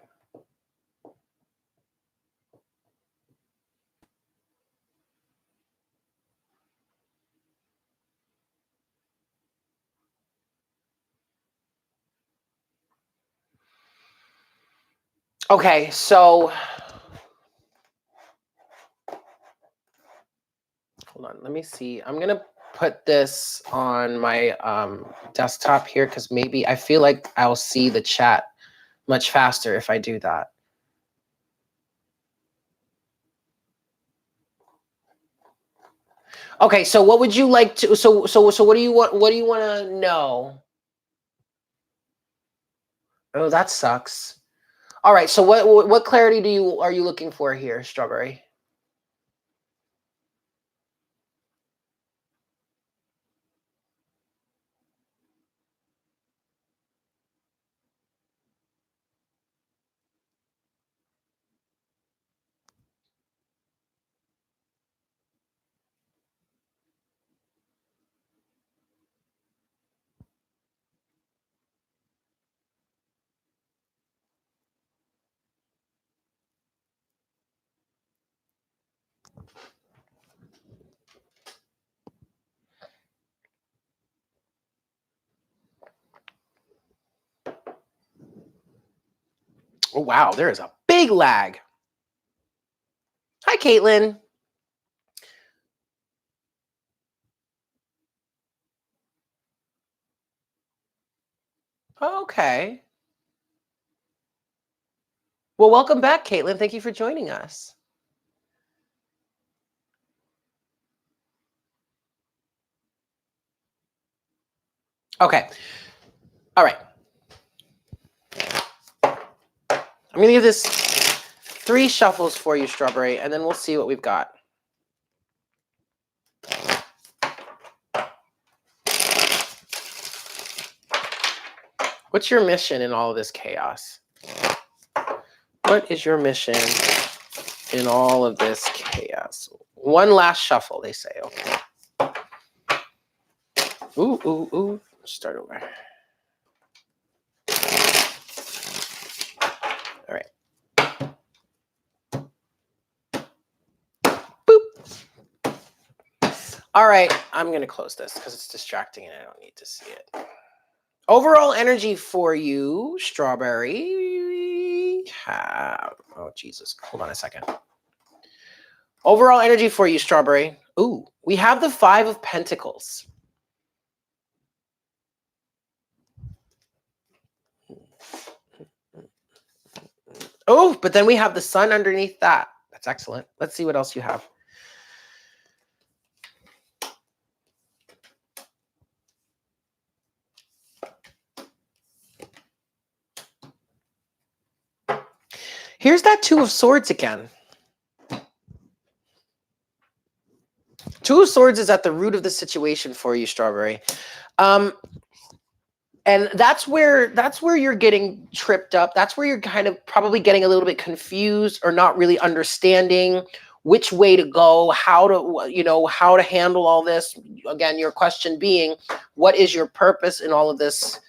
Okay, so hold on, let me see. I'm gonna put this on my desktop here because maybe I feel like I'll see the chat much faster if I do that. Okay, so what would you like to? So what do you want? What do you want to know? Oh, that sucks. All right, so what clarity are you looking for here, Strawberry? Oh, wow, there is a big lag. Hi, Caitlin. Okay. Well, welcome back, Caitlin. Thank you for joining us. Okay. All right. I'm going to give this 3 shuffles for you, Strawberry, and then we'll see what we've got. What's your mission in all of this chaos? What is your mission in all of this chaos? One last shuffle, they say. Okay. Ooh, ooh, ooh. Start over. All right. Boop. All right. I'm going to close this because it's distracting and I don't need to see it. Overall energy for you, Strawberry. Oh, Jesus. Hold on a second. Overall energy for you, Strawberry. Ooh, we have the 5 of Pentacles. Oh, but then we have the Sun underneath that. That's excellent. Let's see what else you have. Here's that 2 of Swords again. 2 of Swords is at the root of the situation for you, Strawberry. And that's where you're getting tripped up. That's where you're kind of probably getting a little bit confused or not really understanding which way to go, how to handle all this. Again, your question being, what is your purpose in all of this,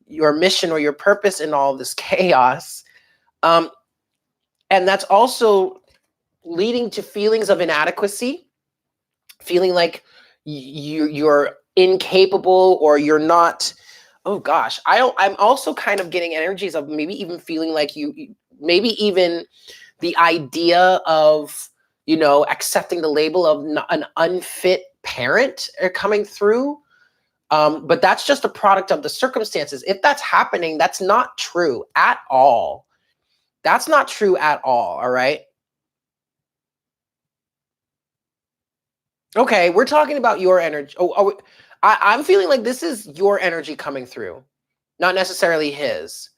your mission or your purpose in all of this chaos? And that's also leading to feelings of inadequacy, feeling like you're incapable or you're not. Oh gosh, I'm also kind of getting energies of maybe even feeling like maybe even the idea of, accepting the label of an unfit parent are coming through. But that's just a product of the circumstances. If that's happening, that's not true at all. That's not true at all right? Okay, we're talking about your energy. I'm feeling like this is your energy coming through, not necessarily his.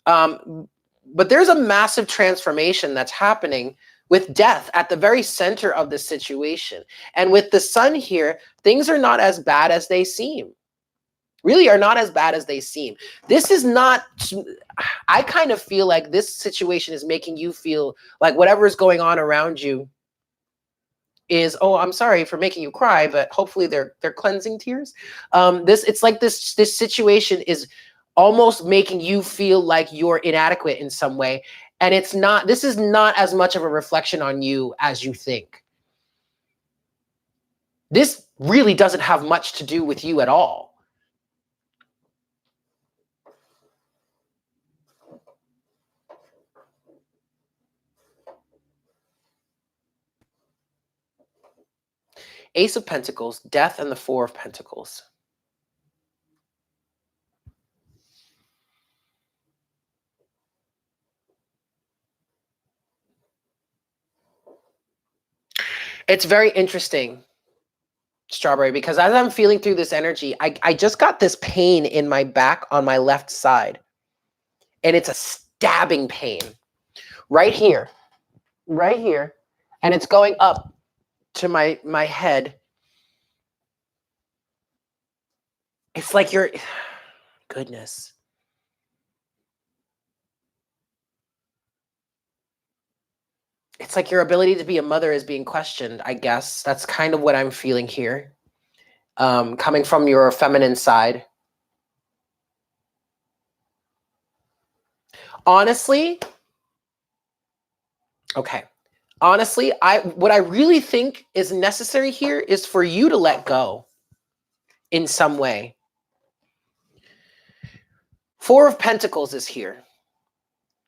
But there's a massive transformation that's happening with death at the very center of the situation. And with the Sun here, things are not as bad as they seem. Really are not as bad as they seem. This is not, I kind of feel like this situation is making you feel like whatever is going on around you is, oh, I'm sorry for making you cry, but hopefully they're cleansing tears. It's like this situation is almost making you feel like you're inadequate in some way. And this is not as much of a reflection on you as you think. This really doesn't have much to do with you at all. Ace of Pentacles, Death, and the 4 of Pentacles. It's very interesting, Strawberry, because as I'm feeling through this energy, I just got this pain in my back on my left side. And it's a stabbing pain right here, and it's going up to my head. It's like goodness. It's like your ability to be a mother is being questioned, I guess. That's kind of what I'm feeling here, coming from your feminine side. Honestly, okay. Honestly, what I really think is necessary here is for you to let go in some way. Four of Pentacles is here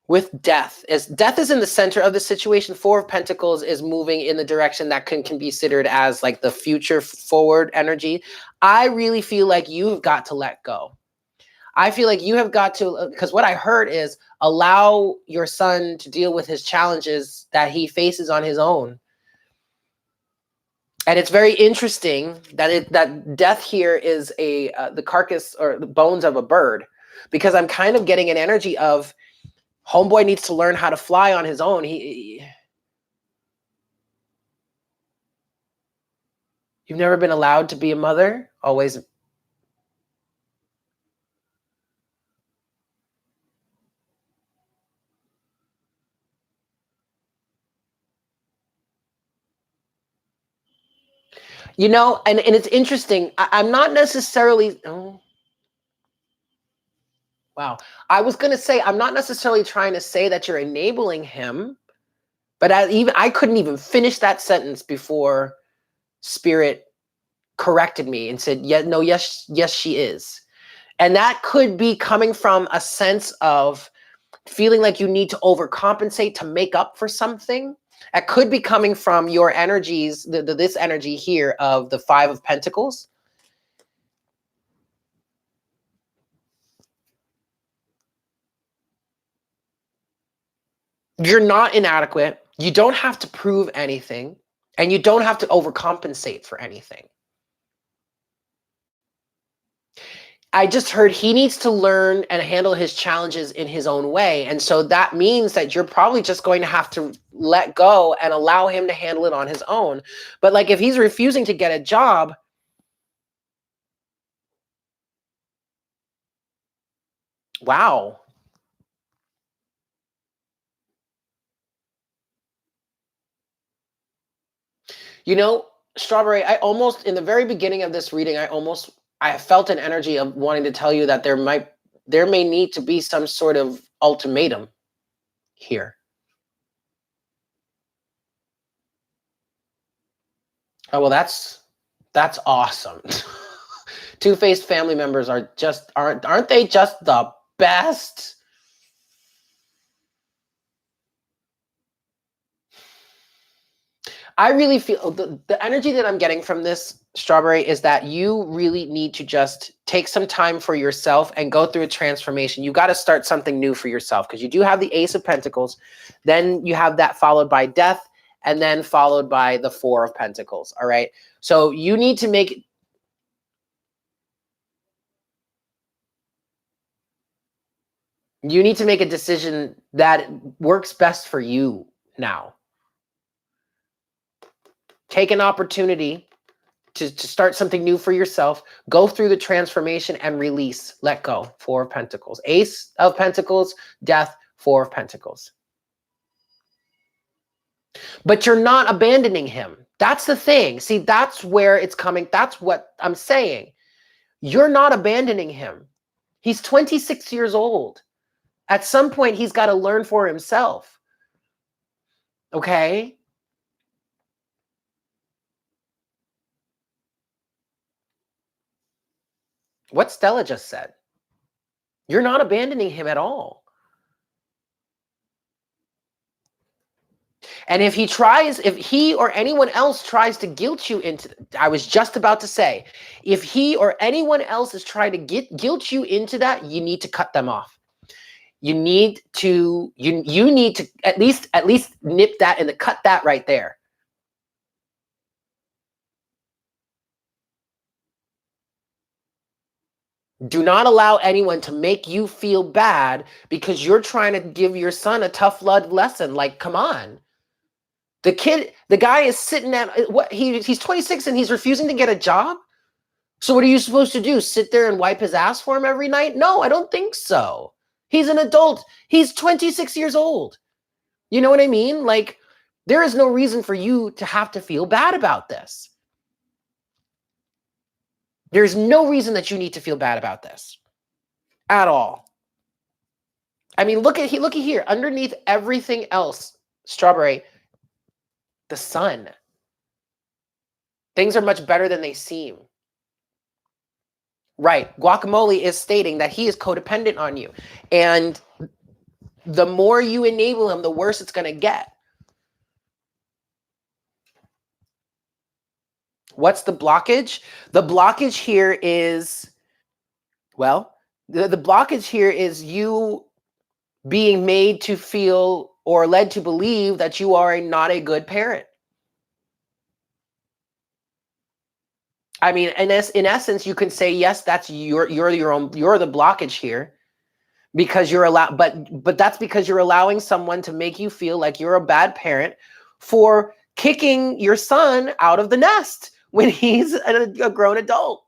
with death. As death is in the center of the situation, Four of Pentacles is moving in the direction that can be considered as like the future forward energy. I really feel like you've got to let go. I feel like you have got to, because what I heard is allow your son to deal with his challenges that he faces on his own. And it's very interesting that that death here is the carcass or the bones of a bird, because I'm kind of getting an energy of homeboy needs to learn how to fly on his own. You've never been allowed to be a mother, always. You know, and it's interesting. I'm not necessarily. Oh, wow. I was gonna say I'm not necessarily trying to say that you're enabling him, but I couldn't even finish that sentence before Spirit corrected me and said, "Yeah, no, yes, yes, she is." And that could be coming from a sense of feeling like you need to overcompensate to make up for something. It could be coming from your energies, this energy here of the Five of Pentacles. You're not inadequate. You don't have to prove anything, and you don't have to overcompensate for anything. I just heard he needs to learn and handle his challenges in his own way. And so that means that you're probably just going to have to let go and allow him to handle it on his own. But like if he's refusing to get a job, wow. You know, Strawberry, I almost in the very beginning of this reading, I felt an energy of wanting to tell you that there may need to be some sort of ultimatum here. Oh well, that's awesome. Two-faced family members aren't they just the best? I really feel the energy that I'm getting from this, Strawberry, is that you really need to just take some time for yourself and go through a transformation. You got to start something new for yourself because you do have the Ace of Pentacles. Then you have that followed by death and then followed by the Four of Pentacles. All right. So you need to make a decision that works best for you now. Take an opportunity to start something new for yourself. Go through the transformation and release. Let go. Four of Pentacles. Ace of Pentacles, death, Four of Pentacles. But you're not abandoning him. That's the thing. See, that's where it's coming. That's what I'm saying. You're not abandoning him. He's 26 years old. At some point, he's got to learn for himself. Okay? What Stella just said. You're not abandoning him at all. And if he or anyone else tries to guilt you into, I was just about to say, if he or anyone else is trying to guilt you into that, you need to cut them off. You need to at least nip that and cut that right there. Do not allow anyone to make you feel bad because you're trying to give your son a tough love lesson. Like, come on. The guy is sitting at what he's 26 and he's refusing to get a job. So what are you supposed to do? Sit there and wipe his ass for him every night? No, I don't think so. He's an adult. He's 26 years old. You know what I mean? Like, there is no reason for you to have to feel bad about this. There's no reason that you need to feel bad about this at all. I mean, look at here. Underneath everything else, Strawberry, the sun. Things are much better than they seem. Right. Guacamole is stating that he is codependent on you. And the more you enable him, the worse it's going to get. What's the blockage? The blockage here is, well, the blockage here is you being made to feel or led to believe that you are not a good parent. I mean, in essence, you can say, yes, that's you're the blockage here, because you're allowed, but that's because you're allowing someone to make you feel like you're a bad parent for kicking your son out of the nest when he's a grown adult.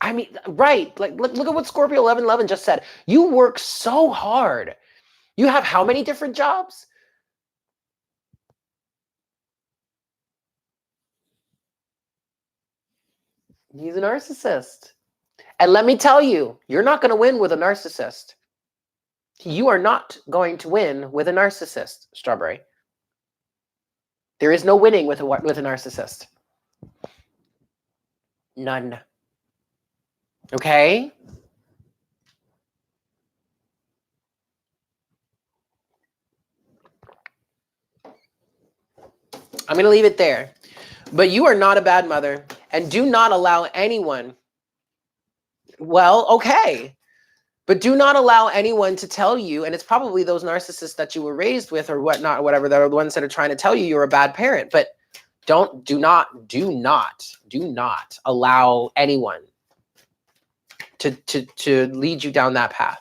I mean, right. Like, look at what Scorpio 1111 just said. You work so hard. You have how many different jobs? He's a narcissist. And let me tell you, you're not going to win with a narcissist. You are not going to win with a narcissist, Strawberry. There is no winning with a narcissist. None. Okay? I'm going to leave it there. But you are not a bad mother, and do not allow anyone, well, okay, but do not allow anyone to tell you, and it's probably those narcissists that you were raised with or whatnot, whatever, that are the ones that are trying to tell you you're a bad parent. But do not allow anyone to lead you down that path.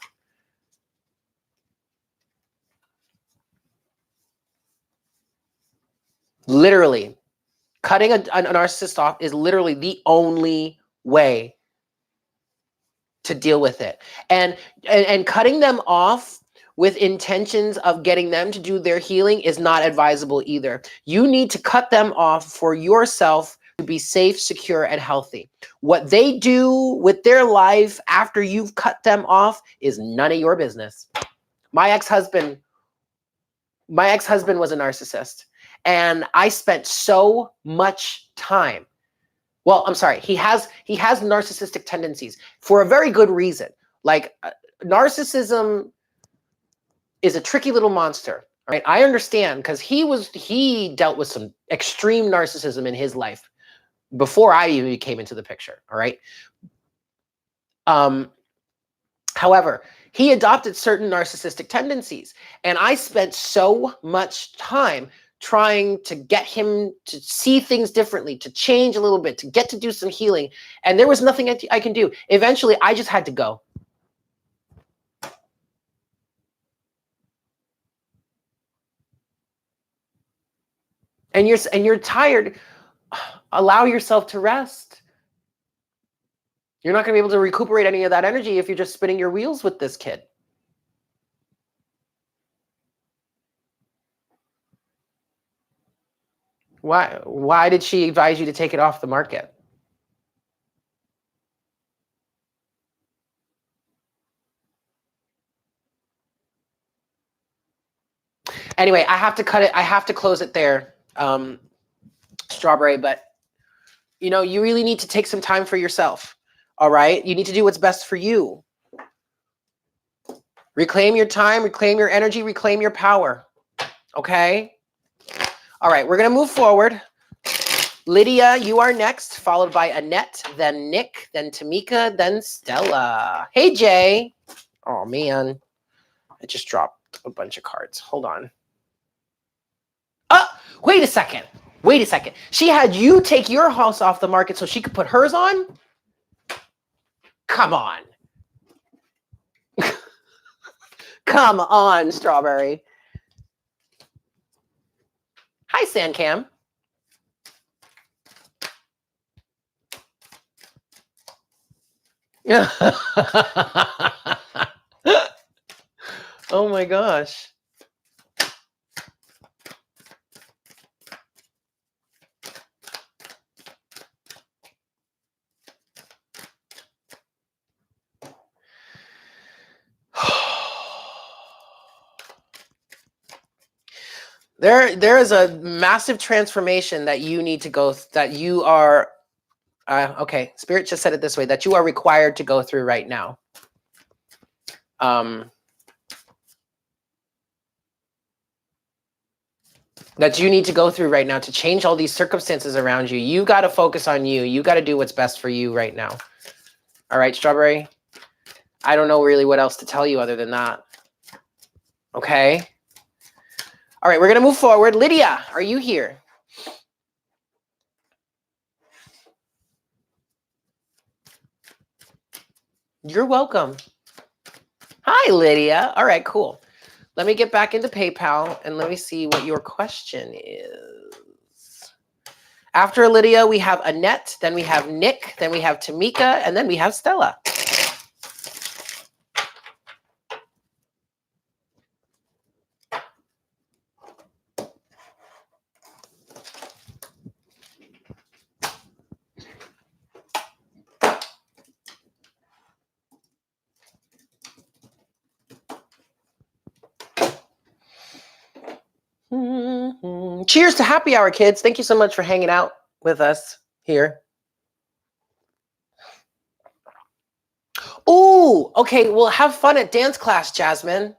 Literally, cutting a narcissist off is literally the only way to deal with it. And cutting them off with intentions of getting them to do their healing is not advisable either. You need to cut them off for yourself to be safe, secure, and healthy. What they do with their life after you've cut them off is none of your business. My ex-husband was a narcissist, and I spent so much time. Well, I'm sorry. He has narcissistic tendencies for a very good reason. Like, narcissism is a tricky little monster. All right, I understand, because he dealt with some extreme narcissism in his life before I even came into the picture. All right. However, he adopted certain narcissistic tendencies, and I spent so much time trying to get him to see things differently, to change a little bit, to get to do some healing. And there was nothing I can do. Eventually, I just had to go. And you're tired. Allow yourself to rest. You're not going to be able to recuperate any of that energy if you're just spinning your wheels with this kid. Why did she advise you to take it off the market? Anyway, I have to cut it. I have to close it there, Strawberry. But, you really need to take some time for yourself. All right? You need to do what's best for you. Reclaim your time, reclaim your energy, reclaim your power. Okay? All right, we're going to move forward. Lydia, you are next, followed by Annette, then Nick, then Tamika, then Stella. Hey, Jay. Oh, man. I just dropped a bunch of cards. Hold on. Wait a second. Wait a second. She had you take your house off the market so she could put hers on? Come on. Come on, Strawberry. Hi, Sandcam. Oh my gosh. There is a massive transformation that you need to go, that you are, okay, Spirit just said it this way, that you are required to go through right now. That you need to go through right now to change all these circumstances around you. You got to focus on you. You got to do what's best for you right now. All right, Strawberry? I don't know really what else to tell you other than that. Okay? All right, we're going to move forward. Lydia, are you here? You're welcome. Hi, Lydia. All right, cool. Let me get back into PayPal and let me see what your question is. After Lydia, we have Annette, then we have Nick, then we have Tamika, and then we have Stella. Cheers to happy hour, kids. Thank you so much for hanging out with us here. Ooh, okay. Well, have fun at dance class, Jasmine.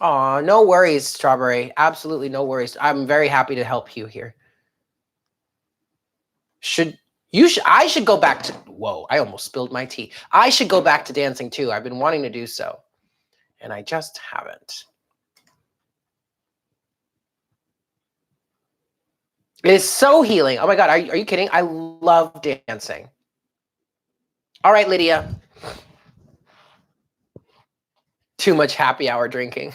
Aw, no worries, Strawberry. Absolutely no worries. I'm very happy to help you here. I should go back to, whoa, I almost spilled my tea. I should go back to dancing too. I've been wanting to do so, and I just haven't. It is so healing. Oh my God, are you kidding? I love dancing. All right, Lydia. Too much happy hour drinking.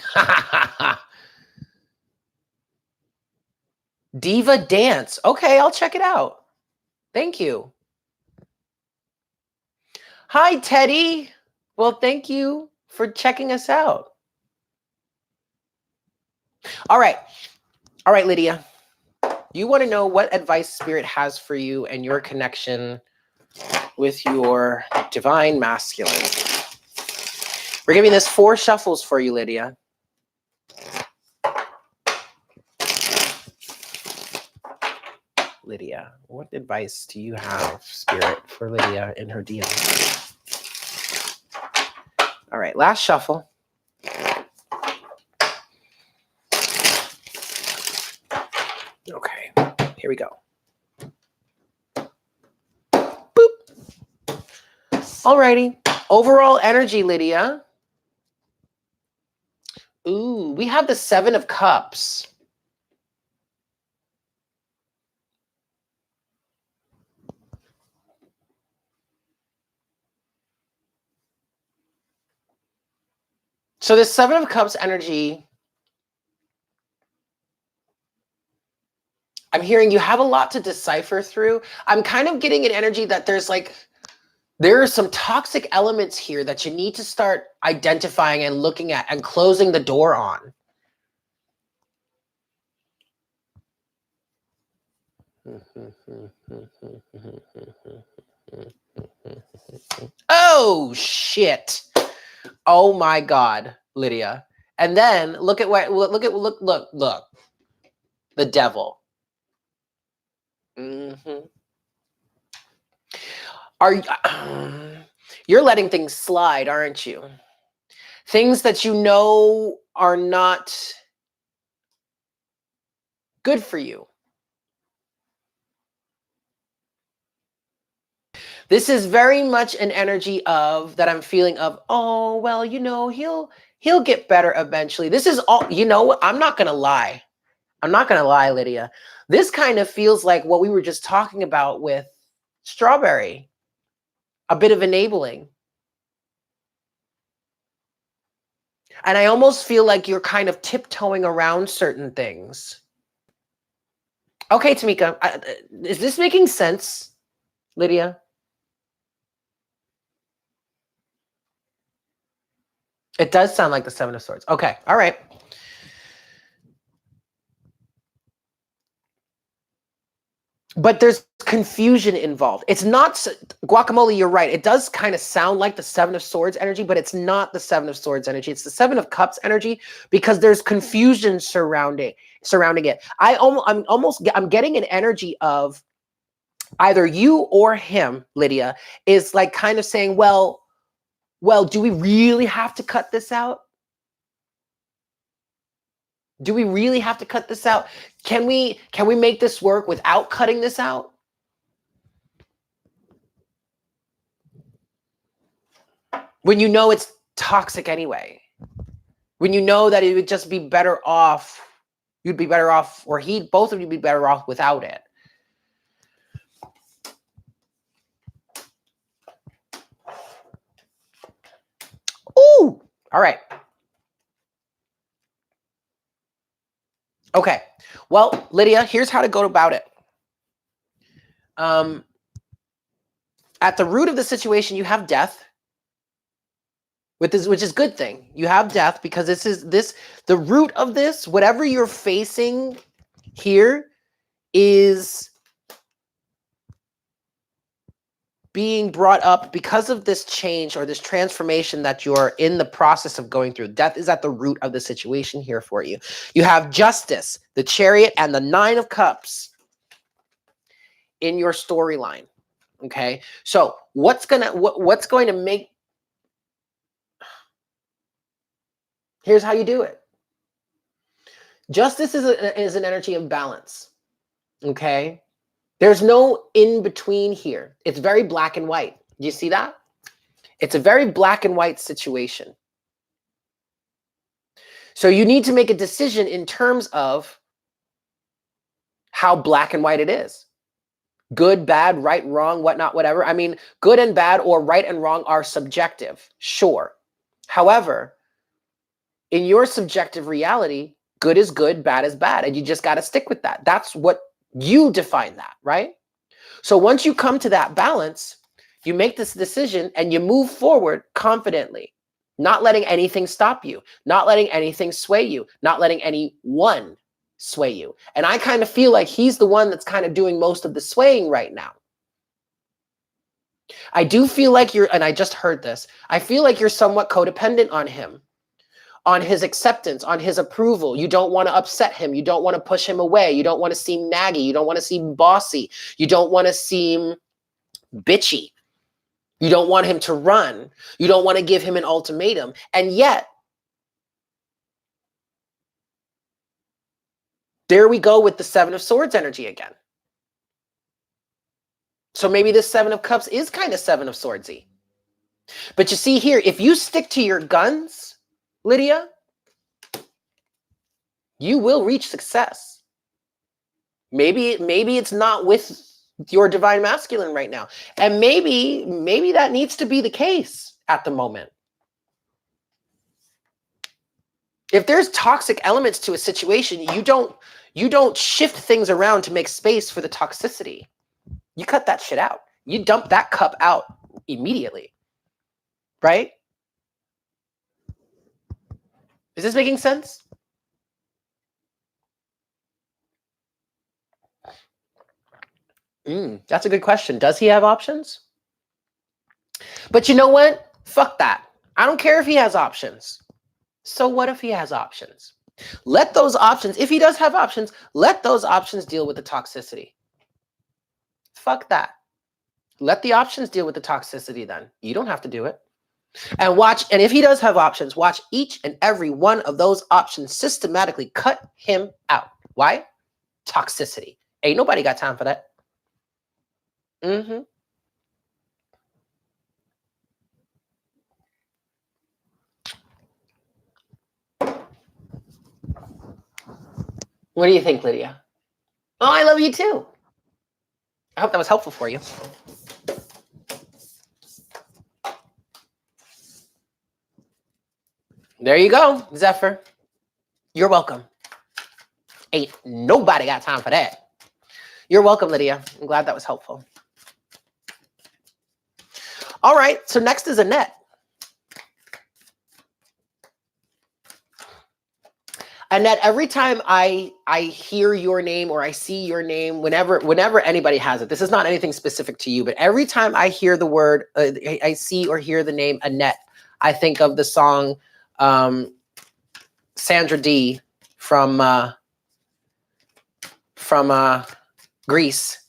Diva Dance. Okay, I'll check it out. Thank you. Hi, Teddy. Well, thank you for checking us out. All right, Lydia. You want to know what advice Spirit has for you and your connection with your divine masculine. We're giving this 4 shuffles for you, Lydia. Lydia, what advice do you have, Spirit, for Lydia in her deal? All right, last shuffle. Okay, here we go. Boop. Alrighty. Overall energy, Lydia. Ooh, we have the 7 of Cups. So the 7 of Cups energy, I'm hearing you have a lot to decipher through. I'm kind of getting an energy that there are some toxic elements here that you need to start identifying and looking at and closing the door on. Oh, shit. Oh my God, Lydia. And then look. The devil. You're letting things slide, aren't you? Things that you know are not good for you. This is very much an energy of that I'm feeling of, oh, well, you know, he'll get better eventually. This is all, you know what? I'm not going to lie. I'm not going to lie, Lydia. This kind of feels like what we were just talking about with Strawberry. A bit of enabling. And I almost feel like you're kind of tiptoeing around certain things. Okay, Tamika, is this making sense, Lydia? It does sound like the 7 of Swords. Okay, all right. But there's confusion involved. It's not, Guacamole, you're right. It does kind of sound like the Seven of Swords energy, but it's not the Seven of Swords energy. It's the Seven of Cups energy because there's confusion surrounding it. I'm getting an energy of either you or him, Lydia, is like kind of saying, well, do we really have to cut this out? Do we really have to cut this out? Can we make this work without cutting this out? When you know it's toxic anyway. When you know that it would just be better off, you'd be better off, or both of you be better off without it. Ooh, all right. Okay, well, Lydia, here's how to go about it. At the root of the situation, you have death, which is a good thing. You have death because the root of this, whatever you're facing here, is being brought up because of this change or this transformation that you're in the process of going through. Death is at the root of the situation here for you. You have Justice, the Chariot, and the Nine of Cups in your storyline. Okay, so what's going to make? Here's how you do it. Justice is an energy of balance. Okay. There's no in between here. It's very black and white. Do you see that? It's a very black and white situation. So you need to make a decision in terms of how black and white it is. Good, bad, right, wrong, whatnot, whatever. I mean, good and bad or right and wrong are subjective, sure. However, in your subjective reality, good is good, bad is bad, and you just got to stick with that. That's what you define that, right? So once you come to that balance, you make this decision and you move forward confidently, not letting anything stop you, not letting anything sway you, not letting anyone sway you. And I kind of feel like he's the one that's kind of doing most of the swaying right now. I do feel like and I just heard this, I feel like you're somewhat codependent on him, on his acceptance, on his approval. You don't want to upset him. You don't want to push him away. You don't want to seem naggy. You don't want to seem bossy. You don't want to seem bitchy. You don't want him to run. You don't want to give him an ultimatum. And yet, there we go with the Seven of Swords energy again. So maybe this Seven of Cups is kind of Seven of Swordsy. But you see here, if you stick to your guns, Lydia, you will reach success. Maybe it's not with your divine masculine right now. And maybe that needs to be the case at the moment. If there's toxic elements to a situation, you don't shift things around to make space for the toxicity. You cut that shit out. You dump that cup out immediately. Right? Is this making sense? That's a good question. Does he have options? But you know what? Fuck that. I don't care if he has options. So what if he has options? Let those options, if he does have options, let those options deal with the toxicity. Fuck that. Let the options deal with the toxicity then. You don't have to do it. And if he does have options, watch each and every one of those options systematically cut him out. Why? Toxicity. Ain't nobody got time for that. What do you think, Lydia? Oh, I love you too. I hope that was helpful for you. There you go, Zephyr. You're welcome. Ain't nobody got time for that. You're welcome, Lydia. I'm glad that was helpful. All right, so next is Annette. Annette, every time I hear your name or I see your name, whenever anybody has it, this is not anything specific to you, but every time I hear the word, I see or hear the name Annette, I think of the song Sandra D from Greece,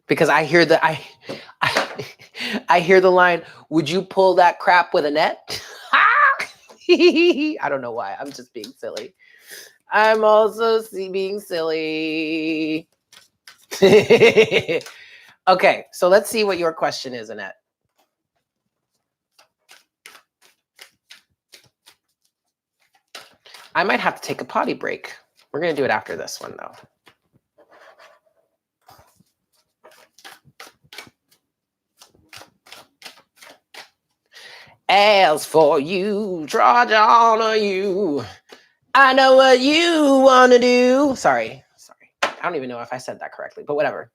because I hear I hear the line, "Would you pull that crap with Annette?" I don't know why. I'm just being silly. I'm also being silly. Okay, so let's see what your question is, Annette. I might have to take a potty break. We're going to do it after this one, though. As for you, draw down on you. I know what you want to do. Sorry. I don't even know if I said that correctly, but whatever.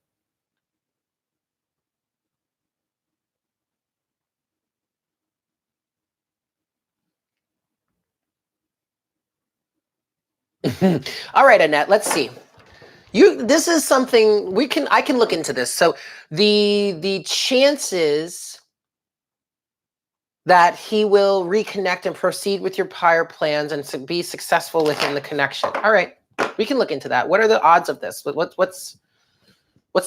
All right, Annette, let's see. This is something I can look into this. So the chances that he will reconnect and proceed with your prior plans and be successful within the connection. All right, we can look into that. What are the odds of this? What's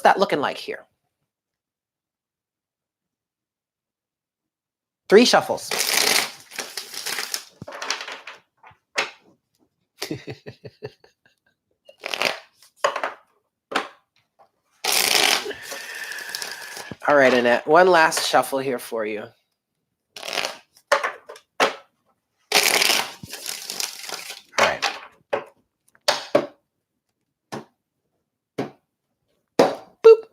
that looking like here? 3 shuffles. All right, Annette, one last shuffle here for you. All right. Boop.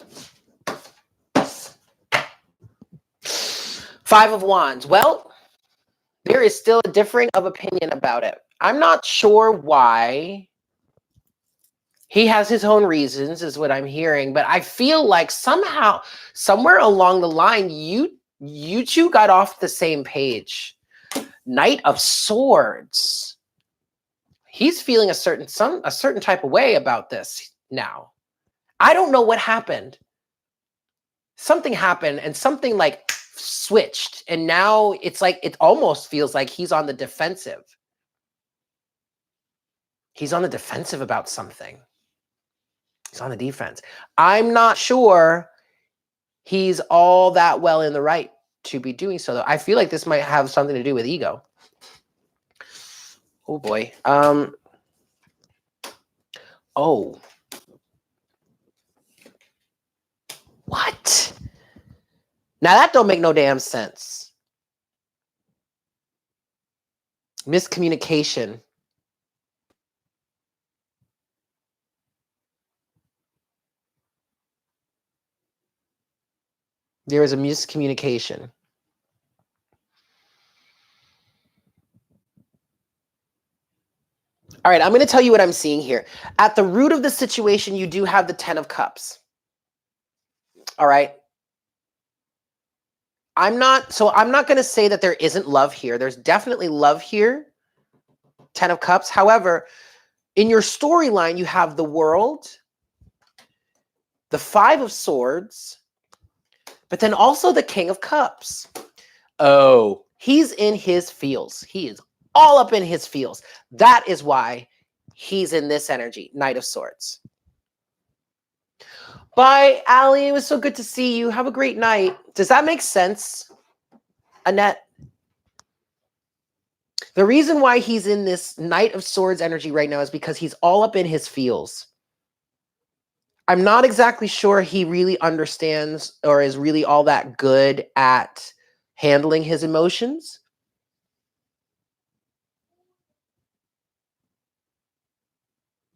5 of Wands. Well, there is still a differing of opinion about it. I'm not sure why. He has his own reasons, is what I'm hearing, but I feel like somehow, somewhere along the line, you two got off the same page. Knight of Swords. He's feeling a certain type of way about this now. I don't know what happened. Something happened and something like switched, and now it's like it almost feels like he's on the defensive. He's on the defensive about something. He's on the defense. I'm not sure he's all that well in the right to be doing so, though. I feel like this might have something to do with ego. Oh boy. Oh. What? Now that don't make no damn sense. Miscommunication. There is a miscommunication. All right, I'm going to tell you what I'm seeing here. At the root of the situation, you do have the 10 of Cups. All right. I'm not going to say that there isn't love here. There's definitely love here. 10 of Cups. However, in your storyline, you have the World, the 5 of Swords, but then also the King of Cups. Oh, he's in his feels. He is all up in his feels. That is why he's in this energy, Knight of Swords. Bye, Allie. It was so good to see you. Have a great night. Does that make sense, Annette? The reason why he's in this Knight of Swords energy right now is because he's all up in his feels. I'm not exactly sure he really understands or is really all that good at handling his emotions.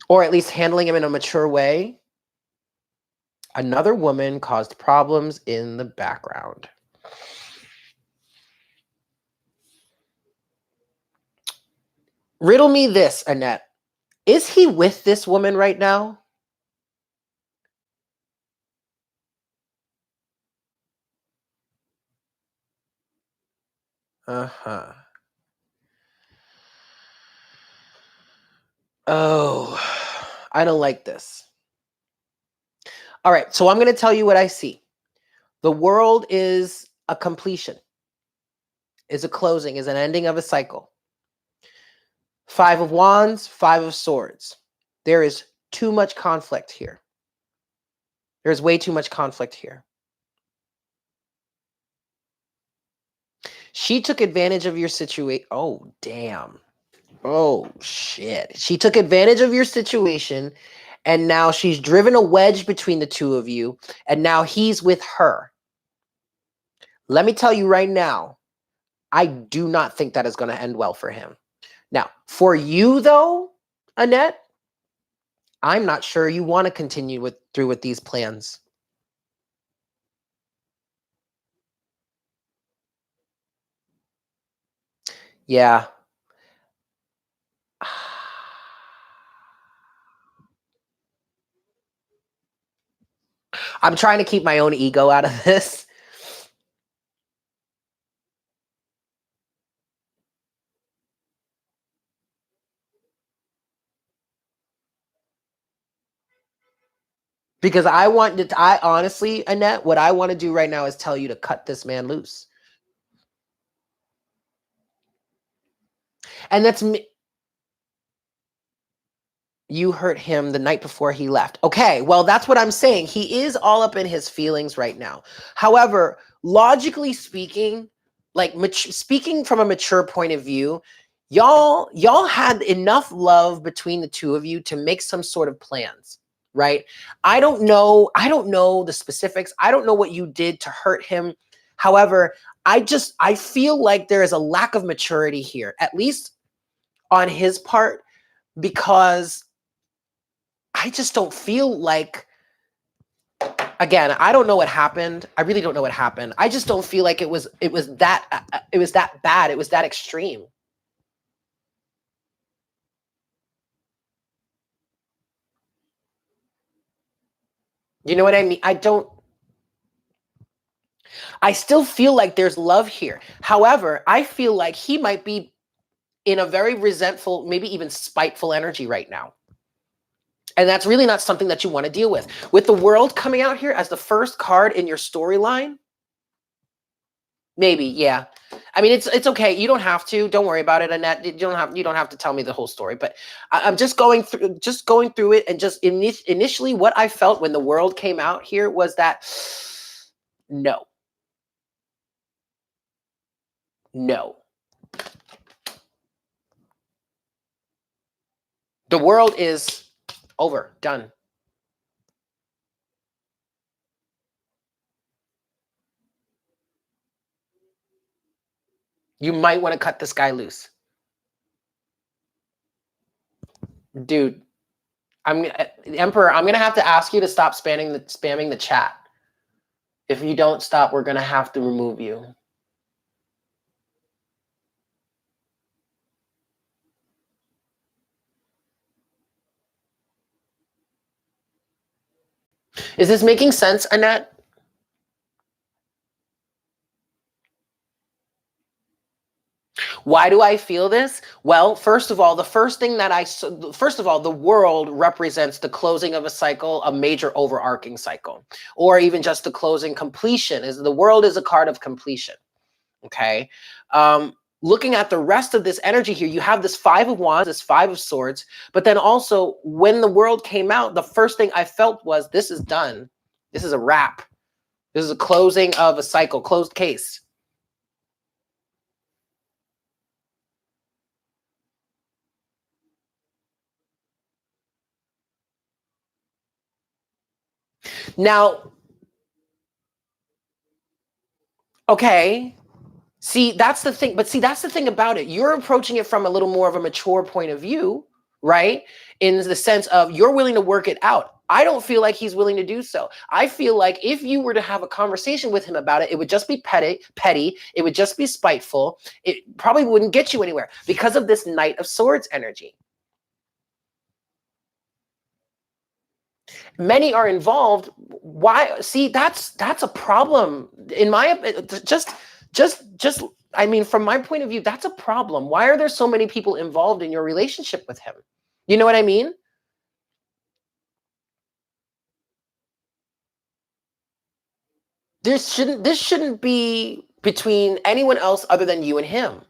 Or at least handling him in a mature way. Another woman caused problems in the background. Riddle me this, Annette. Is he with this woman right now? Uh-huh. Oh, I don't like this. All right, so I'm going to tell you what I see. The world is a completion, is a closing, is an ending of a cycle. 5 of Wands, 5 of Swords. There is too much conflict here. There's way too much conflict here. She took advantage of your situation. Oh, damn. Oh, shit. She took advantage of your situation, and now she's driven a wedge between the two of you, and now he's with her. Let me tell you right now, I do not think that is going to end well for him. Now, for you, though, Annette, I'm not sure you want to continue through with these plans. Yeah. I'm trying to keep my own ego out of this. Because I honestly, Annette, what I want to do right now is tell you to cut this man loose. And that's me. You hurt him the night before he left. Okay, well, that's what I'm saying. He is all up in his feelings right now. However, logically speaking, like speaking from a mature point of view, y'all had enough love between the two of you to make some sort of plans, right? I don't know the specifics. I don't know what you did to hurt him. However, I feel like there is a lack of maturity here, at least on his part, because I just don't feel like, again, I don't know what happened. I really don't know what happened. I just don't feel like it was that bad. It was that extreme. You know what I mean? I still feel like there's love here. However, I feel like he might be in a very resentful, maybe even spiteful energy right now. And that's really not something that you want to deal with. With the World coming out here as the first card in your storyline, maybe, yeah. I mean, it's okay. You don't have to. Don't worry about it, Annette. You don't have to tell me the whole story. But I'm just going through it, and just initially, what I felt when the World came out here was that no, no. The World is over, done. You might want to cut this guy loose, dude. Emperor. I'm gonna have to ask you to stop spamming the chat. If you don't stop, we're gonna have to remove you. Is this making sense, Annette? Why do I feel this? Well, first of all, the World represents the closing of a cycle, a major overarching cycle, or even just the closing completion. Is the World is a card of completion. Okay. Looking at the rest of this energy here, you have this 5 of Wands, this 5 of Swords, but then also when the World came out, the first thing I felt was this is done. This is a wrap. This is a closing of a cycle, closed case. Now, okay. See, that's the thing. But see, that's the thing about it. You're approaching it from a little more of a mature point of view, right? In the sense of you're willing to work it out. I don't feel like he's willing to do so. I feel like if you were to have a conversation with him about it, it would just be petty. It would just be spiteful. It probably wouldn't get you anywhere because of this Knight of Swords energy. Many are involved. Why? See, that's a problem. In my just I mean, from my point of view, that's a problem. Why are there so many people involved in your relationship with him? You know what I mean? This shouldn't be between anyone else other than you and him.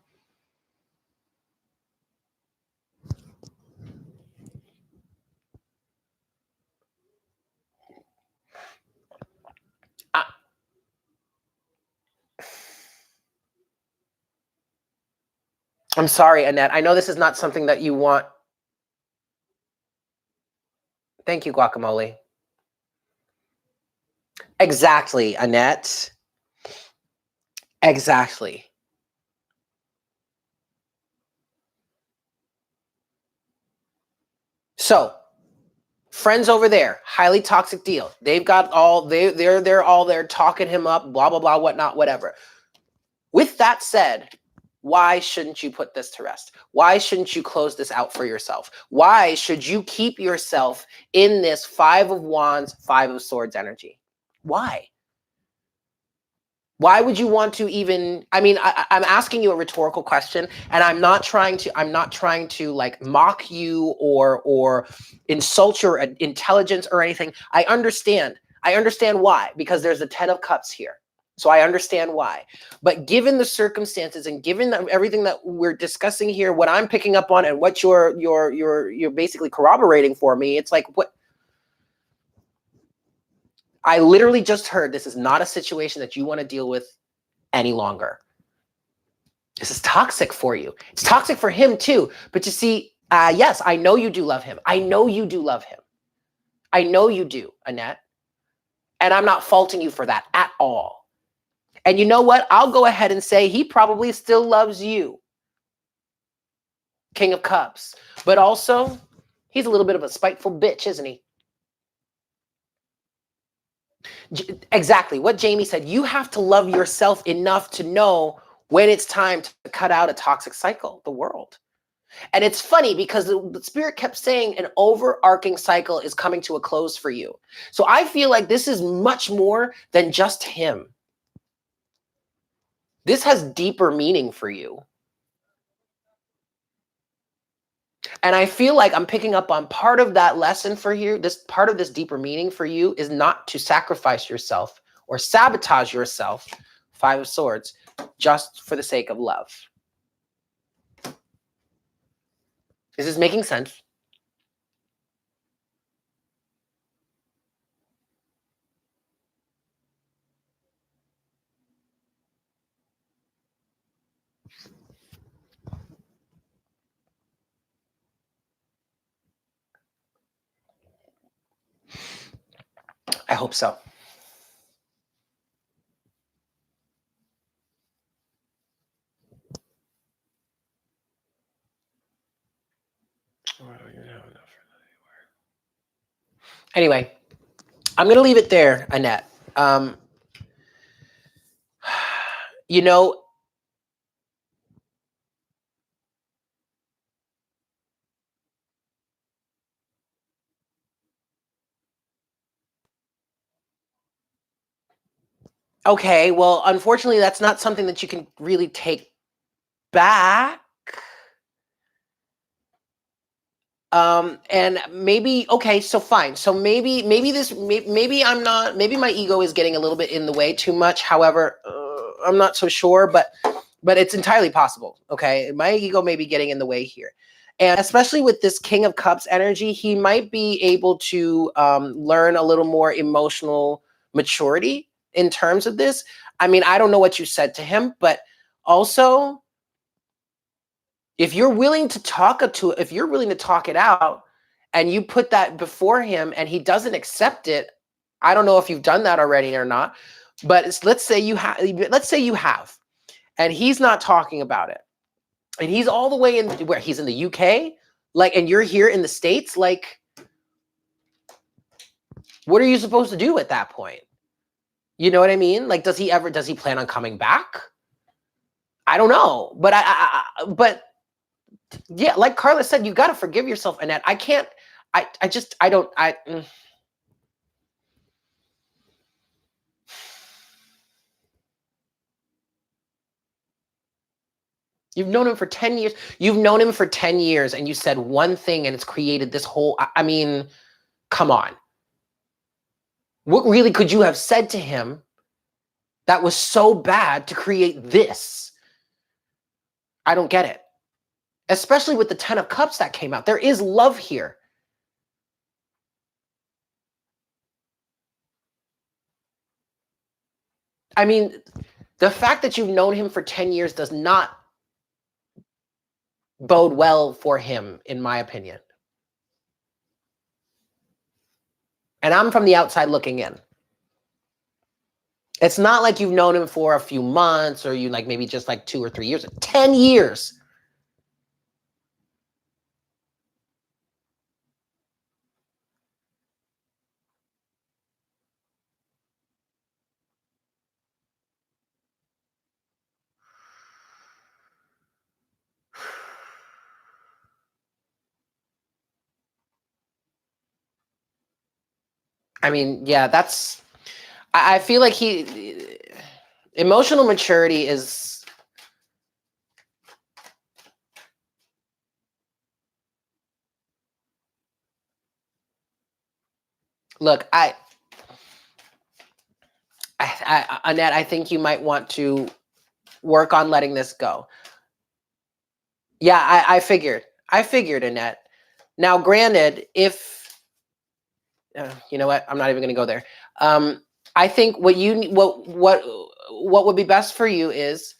I, I'm sorry, Annette. I know this is not something that you want. Thank you, guacamole. Exactly, Annette. Exactly. So, friends over there, highly toxic deal. They've got all they're all there talking him up, blah blah blah, whatnot, whatever. With that said, why shouldn't you put this to rest? Why shouldn't you close this out for yourself? Why should you keep yourself in this Five of Wands, Five of Swords energy? Why? Why would you want to even, I mean, I'm asking you a rhetorical question, and I'm not trying to like mock you or insult your intelligence or anything. I understand why, because there's the 10 of Cups here. So I understand why. But given the circumstances and given everything that we're discussing here, what I'm picking up on and what you're basically corroborating for me, it's like, what, I literally just heard this is not a situation that you want to deal with any longer. This is toxic for you. It's toxic for him too. But you see, yes, I know you do love him. I know you do love him. I know you do, Annette. And I'm not faulting you for that at all. And you know what? I'll go ahead and say he probably still loves you. King of Cups. But also, he's a little bit of a spiteful bitch, isn't he? Exactly what Jamie said. You have to love yourself enough to know when it's time to cut out a toxic cycle, the world. And it's funny because the spirit kept saying an overarching cycle is coming to a close for you. So I feel like this is much more than just him. This has deeper meaning for you. And I feel like I'm picking up on part of that lesson for you. This part of this deeper meaning for you is not to sacrifice yourself or sabotage yourself, Five of Swords, just for the sake of love. Is this making sense? I hope so. Anyway, I'm going to leave it there, Annette. You know, okay, well, unfortunately, that's not something that you can really take back. And maybe, okay, so fine. So maybe I'm not, maybe my ego is getting a little bit in the way too much. However, I'm not so sure, but it's entirely possible. Okay. My ego may be getting in the way here. And especially with this King of Cups energy, he might be able to learn a little more emotional maturity in terms of this. I mean, I don't know what you said to him, but also, if you're willing to if you're willing to talk it out and you put that before him and he doesn't accept it, I don't know if you've done that already or not, but let's say you have, and he's not talking about it, and he's all the way in where he's in the UK, like, and you're here in the States, like, what are you supposed to do at that point? You know what I mean? Like, does he plan on coming back? I don't know, but but yeah, like Carla said, you got to forgive yourself, Annette. I can't. I just. I don't. I. You've known him for 10 years. You've known him for 10 years and you said one thing and it's created this whole, I mean, come on. What really could you have said to him that was so bad to create this? I don't get it. Especially with the 10 of Cups that came out. There is love here. I mean, the fact that you've known him for 10 years does not bode well for him, in my opinion. And I'm from the outside looking in. It's not like you've known him for a few months or you like maybe just like 2 or 3 years. 10 years. I mean, yeah, that's, I feel like emotional maturity is, look, Annette, I think you might want to work on letting this go. Yeah, I figured, Annette. Now, granted, if, you know what? I'm not even going to go there. I think what would be best for you is,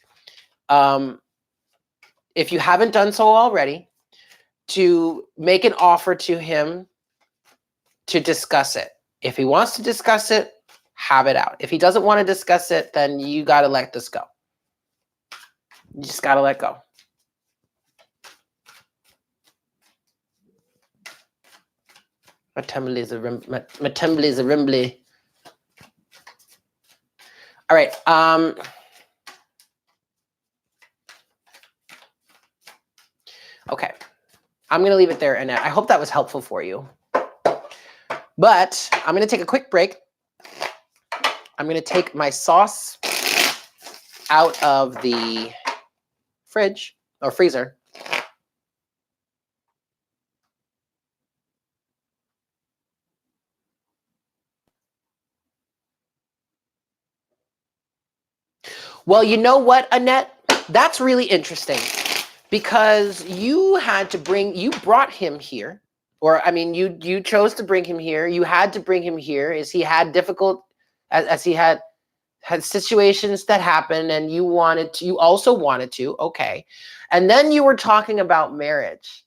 if you haven't done so already, to make an offer to him to discuss it. If he wants to discuss it, have it out. If he doesn't want to discuss it, then you got to let this go. You just got to let go. My temple is a rimbly. All right. Okay. I'm going to leave it there, Annette. I hope that was helpful for you. But I'm going to take a quick break. I'm going to take my sauce out of the fridge or freezer. Well, you know what, Annette? That's really interesting because you brought him here, or I mean, you chose to bring him here. You had to bring him here as he had as he had situations that happened and you also wanted to, okay. And then you were talking about marriage.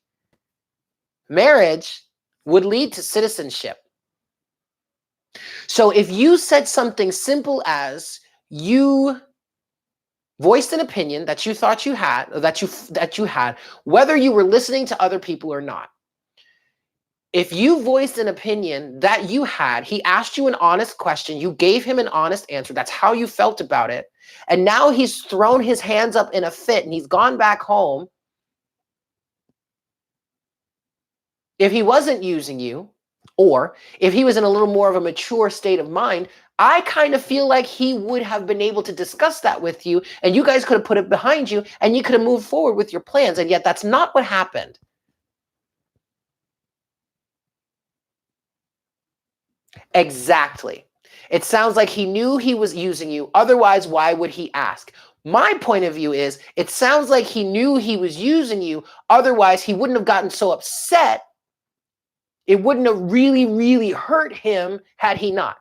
Marriage would lead to citizenship. So if you said something simple as you voiced an opinion that you thought you had, or that you had, whether you were listening to other people or not. If you voiced an opinion that you had, he asked you an honest question, you gave him an honest answer, that's how you felt about it, and now he's thrown his hands up in a fit and he's gone back home. If he wasn't using you, or if he was in a little more of a mature state of mind, I kind of feel like he would have been able to discuss that with you and you guys could have put it behind you and you could have moved forward with your plans. And yet that's not what happened. Exactly. It sounds like he knew he was using you. Otherwise, why would he ask? My point of view is it sounds like he knew he was using you. Otherwise, he wouldn't have gotten so upset. It wouldn't have really, really hurt him had he not.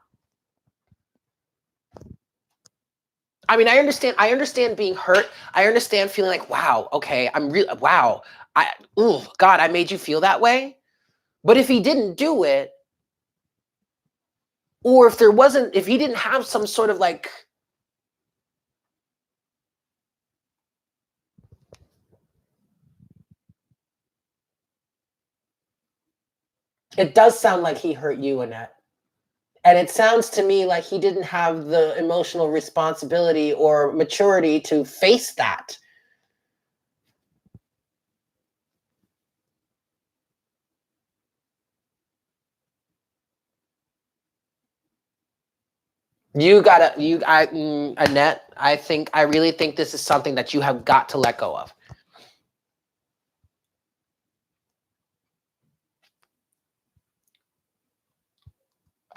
I mean, I understand being hurt. I understand feeling like, wow, okay, wow. God, I made you feel that way. But if he didn't do it, or if he didn't have some sort of like, it does sound like he hurt you, Annette. And it sounds to me like he didn't have the emotional responsibility or maturity to face that. Annette, I really think this is something that you have got to let go of.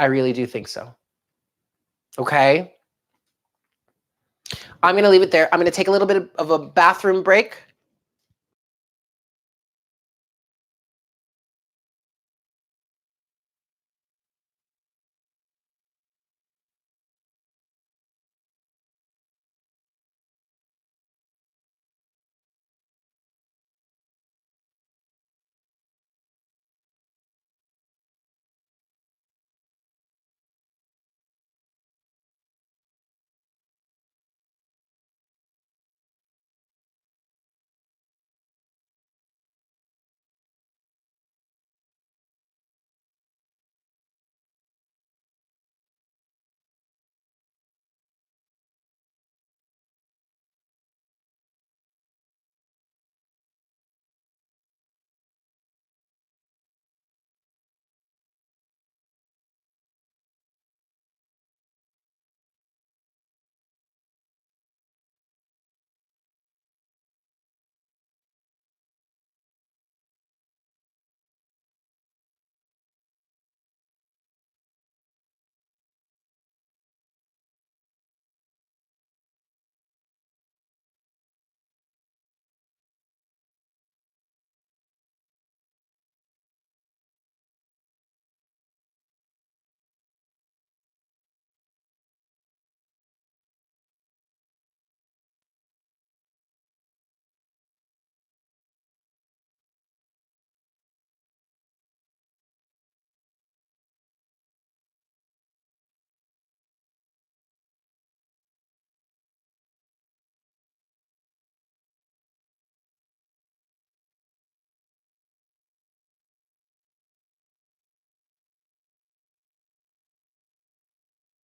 I really do think so. Okay. I'm going to leave it there. I'm going to take a little bit of a bathroom break.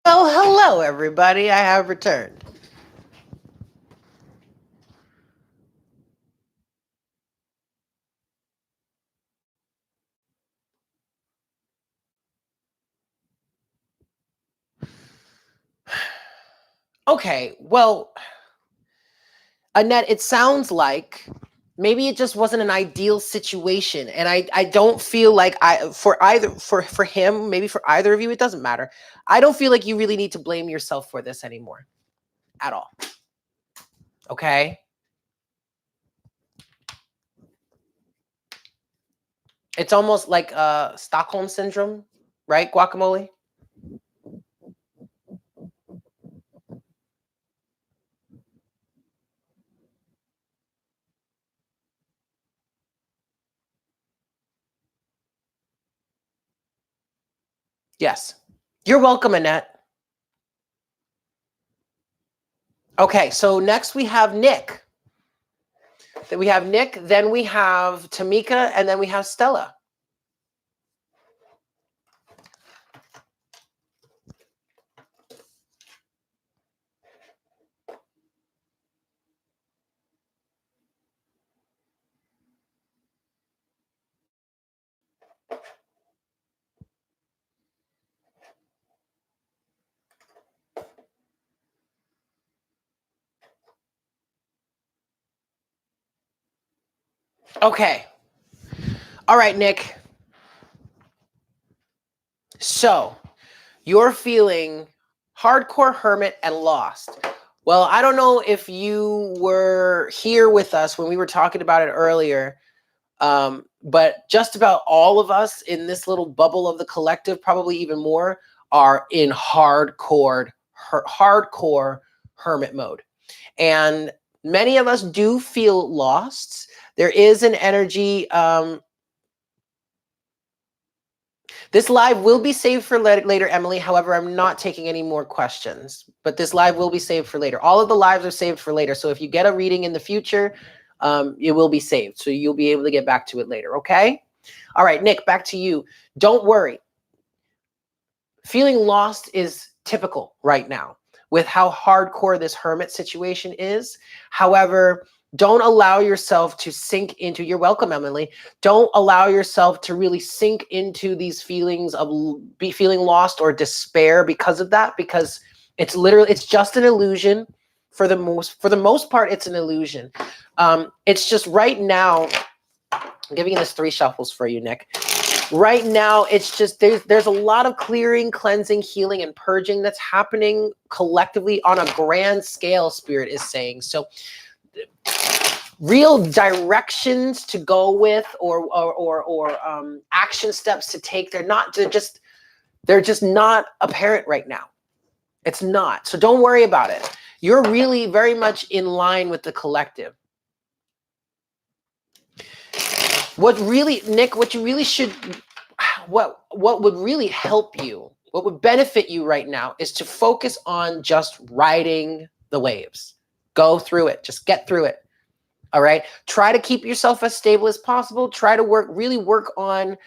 Well, hello, everybody. I have returned. Okay, well, Annette, it sounds like maybe it just wasn't an ideal situation, and I don't feel like for him, maybe for either of you, it doesn't matter. I don't feel like you really need to blame yourself for this anymore at all. Okay? It's almost like Stockholm syndrome, right, Guacamole? Yes. You're welcome, Annette. Okay, so next we have Nick. Then we have Nick, then we have Tamika, and then we have Stella. Okay. All right, Nick. So you're feeling hardcore hermit and lost. Well, I don't know if you were here with us when we were talking about it earlier, but just about all of us in this little bubble of the collective, probably even more, are in hardcore hermit mode. And many of us do feel lost. There is an energy. This live will be saved for later, Emily. However, I'm not taking any more questions, but this live will be saved for later. All of the lives are saved for later. So if you get a reading in the future, it will be saved. So you'll be able to get back to it later. Okay. All right, Nick, back to you. Don't worry. Feeling lost is typical right now with how hardcore this hermit situation is. However, don't allow yourself to sink into, you're welcome, Emily. Don't allow yourself to really sink into these feelings of feeling lost or despair because of that, because it's just an illusion. For the most part, it's an illusion. It's just right now, I'm giving you this 3 shuffles for you, Nick. Right now, it's just there's a lot of clearing, cleansing, healing, and purging that's happening collectively on a grand scale, Spirit is saying. So real directions to go with or action steps to take, they're just not apparent right now. It's not. So don't worry about it. You're really very much in line with the collective. What really, Nick, what you really should, what would really help you, what would benefit you right now is to focus on just riding the waves. Go through it. Just get through it. All right. Try to keep yourself as stable as possible. Try to really work on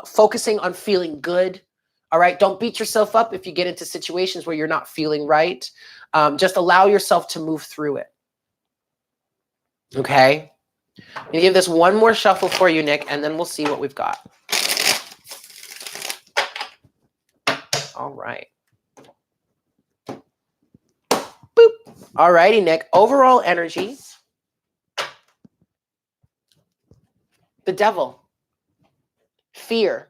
focusing on feeling good. All right. Don't beat yourself up if you get into situations where you're not feeling right. Just allow yourself to move through it. Okay. I'm going to give this one more shuffle for you, Nick, and then we'll see what we've got. All right. Boop. All righty, Nick. Overall energy. The devil. Fear.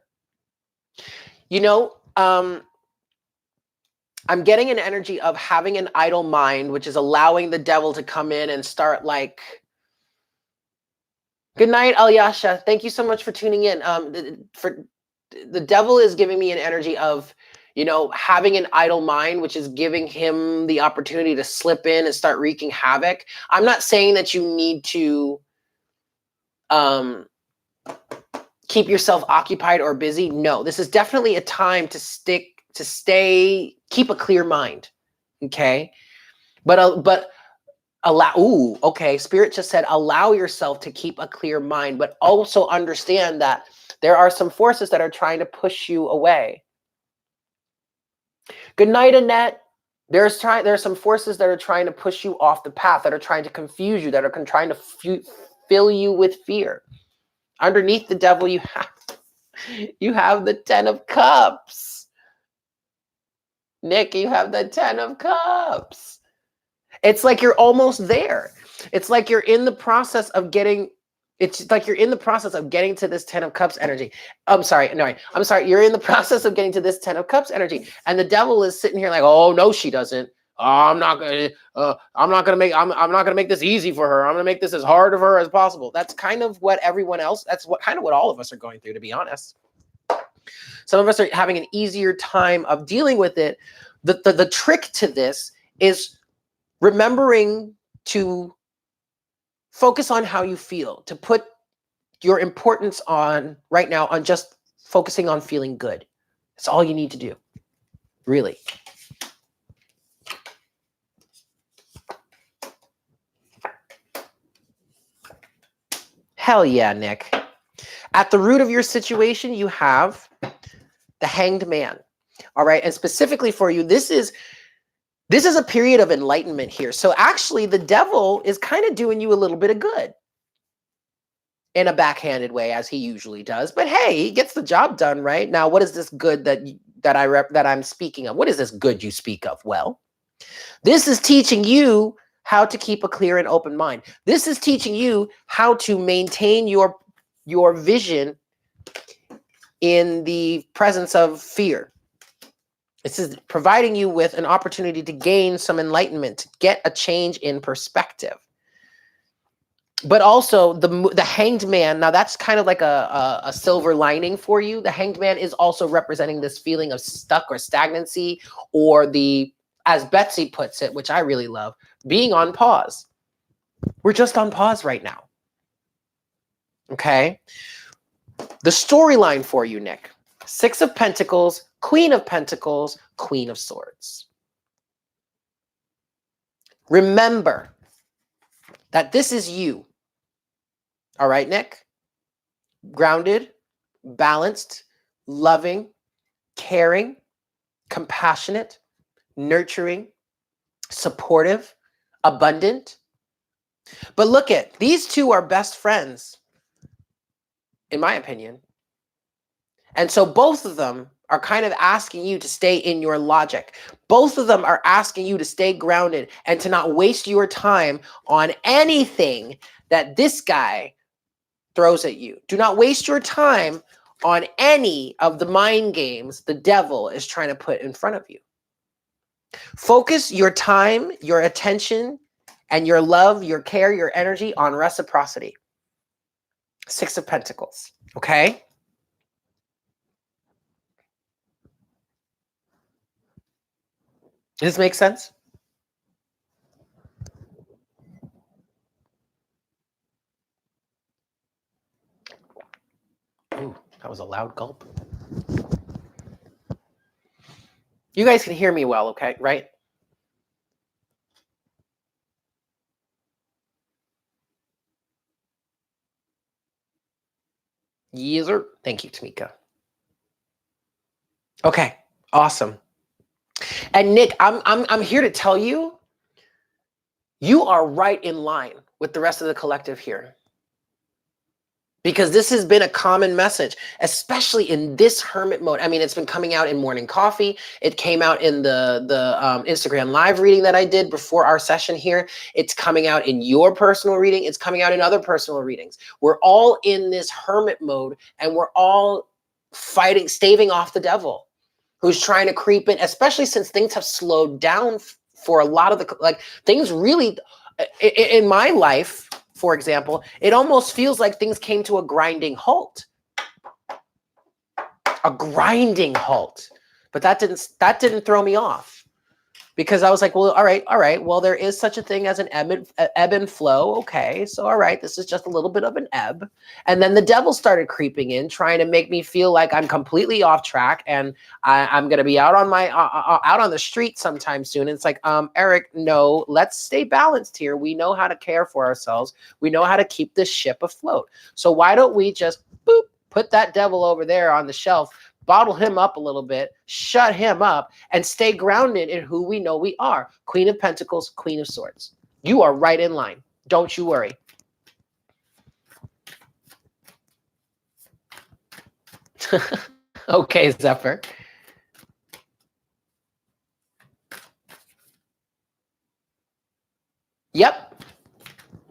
You know, I'm getting an energy of having an idle mind, which is allowing the devil to come in and start like, good night, Alyasha. Thank you so much for tuning in. The devil is giving me an energy of, you know, having an idle mind, which is giving him the opportunity to slip in and start wreaking havoc. I'm not saying that you need to keep yourself occupied or busy. No, this is definitely a time to keep a clear mind. Okay. But allow, okay. Spirit just said, allow yourself to keep a clear mind, but also understand that there are some forces that are trying to push you away. Good night, Annette. There are some forces that are trying to push you off the path, that are trying to confuse you, that are trying to fill you with fear. Underneath the devil, you have the 10 of Cups. Nick, you have the 10 of Cups. It's like you're almost there. It's like you're in the process of getting to this 10 of Cups energy. I'm sorry. You're in the process of getting to this 10 of Cups energy. And the devil is sitting here like, oh, no, she doesn't. I'm not gonna make this easy for her. I'm gonna make this as hard of her as possible. That's kind of what everyone else, that's what all of us are going through, to be honest. Some of us are having an easier time of dealing with it. The trick to this is remembering to focus on how you feel, to put your importance on right now on just focusing on feeling good. That's all you need to do, really. Hell yeah, Nick. At the root of your situation, you have the Hanged Man. All right. And specifically for you, this is a period of enlightenment here. So actually, the devil is kind of doing you a little bit of good in a backhanded way, as he usually does. But hey, he gets the job done, right? Now, what is this good that I'm speaking of? What is this good you speak of? Well, this is teaching you how to keep a clear and open mind. This is teaching you how to maintain your vision in the presence of fear. This is providing you with an opportunity to gain some enlightenment, to get a change in perspective. But also the Hanged Man, now that's kind of like a silver lining for you. The Hanged Man is also representing this feeling of stuck or stagnancy, or as Betsy puts it, which I really love, being on pause. We're just on pause right now. Okay? The storyline for you, Nick. 6 of Pentacles, Queen of Pentacles, Queen of Swords. Remember that this is you. All right, Nick? Grounded, balanced, loving, caring, compassionate, nurturing, supportive, abundant. But look at, these two are best friends, in my opinion. And so both of them are kind of asking you to stay in your logic. Both of them are asking you to stay grounded and to not waste your time on anything that this guy throws at you. Do not waste your time on any of the mind games the devil is trying to put in front of you. Focus your time, your attention, and your love, your care, your energy on reciprocity. Six of Pentacles, okay? Does this make sense? Ooh, that was a loud gulp. You guys can hear me well, okay, right? Yes, sir. Thank you, Tamika. Okay, awesome. And Nick, I'm here to tell you, you are right in line with the rest of the collective here. Because this has been a common message, especially in this hermit mode. I mean, it's been coming out in Morning Coffee. It came out in the Instagram live reading that I did before our session here. It's coming out in your personal reading. It's coming out in other personal readings. We're all in this hermit mode, and we're all fighting, staving off the devil who's trying to creep in, especially since things have slowed down for a lot of the, like, things really, in my life, for example, it almost feels like things came to a grinding halt. A grinding halt. But that didn't throw me off. Because I was like, well, all right. Well, there is such a thing as an ebb and flow. Okay, so all right, this is just a little bit of an ebb. And then the devil started creeping in, trying to make me feel like I'm completely off track and I'm going to be out on my out on the street sometime soon. And it's like, Eric, no, let's stay balanced here. We know how to care for ourselves. We know how to keep this ship afloat. So why don't we just boop, put that devil over there on the shelf, bottle him up a little bit, shut him up, and stay grounded in who we know we are. Queen of Pentacles, Queen of Swords. You are right in line. Don't you worry. Okay, Zephyr. Yep.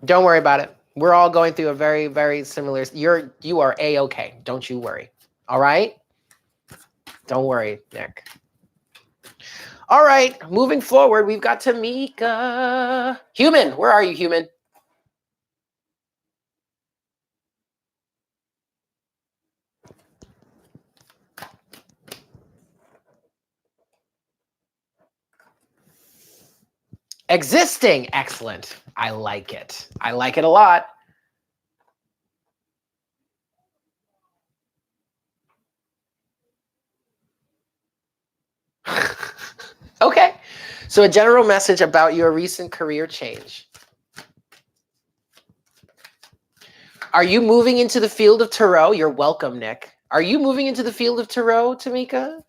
Don't worry about it. We're all going through a very, very similar. You are A-okay. Don't you worry. All right? Don't worry, Nick. All right, moving forward, we've got Tamika. Human, where are you, human? Existing, excellent. I like it. I like it a lot. Okay, so a general message about your recent career change. Are you moving into the field of tarot? You're welcome, Nick. Are you moving into the field of tarot, Tamika?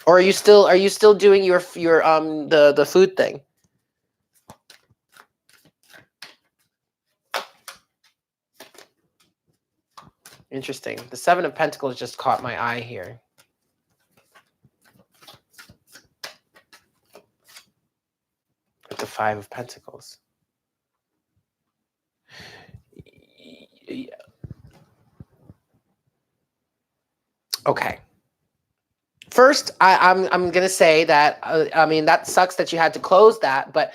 Or are you still doing your the food thing? Interesting. The Seven of Pentacles just caught my eye here. With the Five of Pentacles. Okay. First, I'm gonna say that I mean, that sucks that you had to close that, but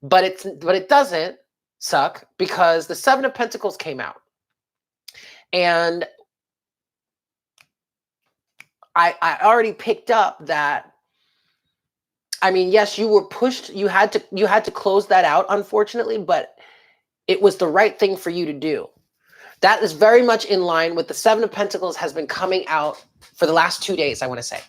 but it doesn't suck because the Seven of Pentacles came out, and I already picked up that. I mean, yes, you were pushed. You had to close that out, unfortunately, but it was the right thing for you to do. That is very much in line with the Seven of Pentacles has been coming out for the last 2 days, I want to say,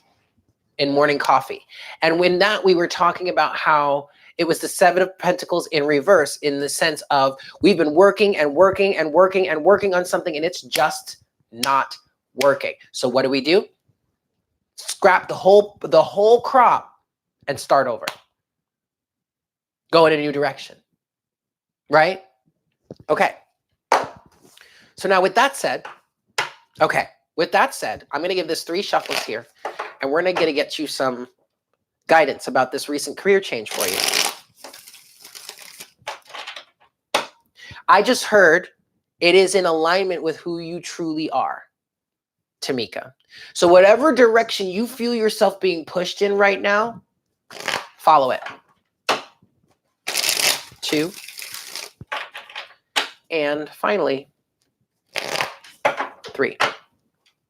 in Morning Coffee. And when that, we were talking about how it was the Seven of Pentacles in reverse, in the sense of we've been working and working and working and working on something, and it's just not working. So what do? Scrap the whole crop and start over. Go in a new direction. Right? Okay. So now with that said, I'm going to give this 3 shuffles here, and we're going to get you some guidance about this recent career change for you. I just heard it is in alignment with who you truly are, Tamika. So whatever direction you feel yourself being pushed in right now, follow it. 2. And finally, 3.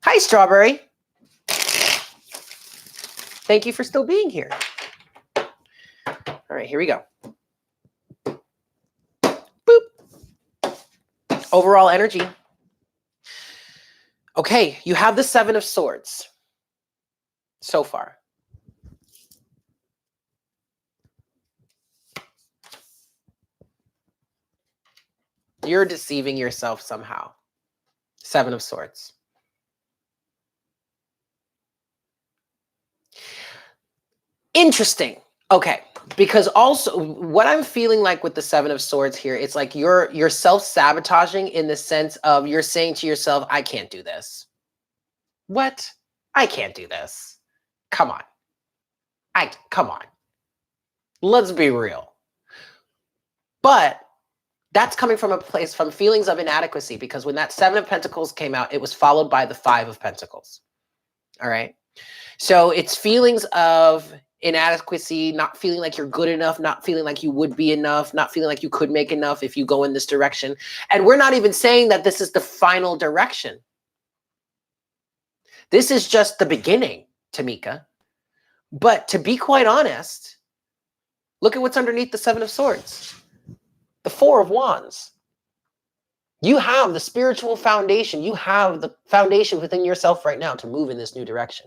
Hi, Strawberry. Thank you for still being here. All right, here we go. Boop. Overall energy. Okay, you have the 7 of Swords so far. You're deceiving yourself somehow. 7 of Swords. Interesting. Okay, because also what I'm feeling like with the 7 of Swords here, it's like you're self-sabotaging in the sense of you're saying to yourself, I can't do this. What? I can't do this. Come on. Come on. Let's be real. But that's coming from a place from feelings of inadequacy, because when that 7 of Pentacles came out, it was followed by the 5 of Pentacles. All right. So it's feelings of inadequacy, not feeling like you're good enough, not feeling like you would be enough, not feeling like you could make enough if you go in this direction. And we're not even saying that this is the final direction. This is just the beginning, Tamika. But to be quite honest, look at what's underneath the 7 of Swords. The 4 of Wands. You have the spiritual foundation. You have the foundation within yourself right now to move in this new direction.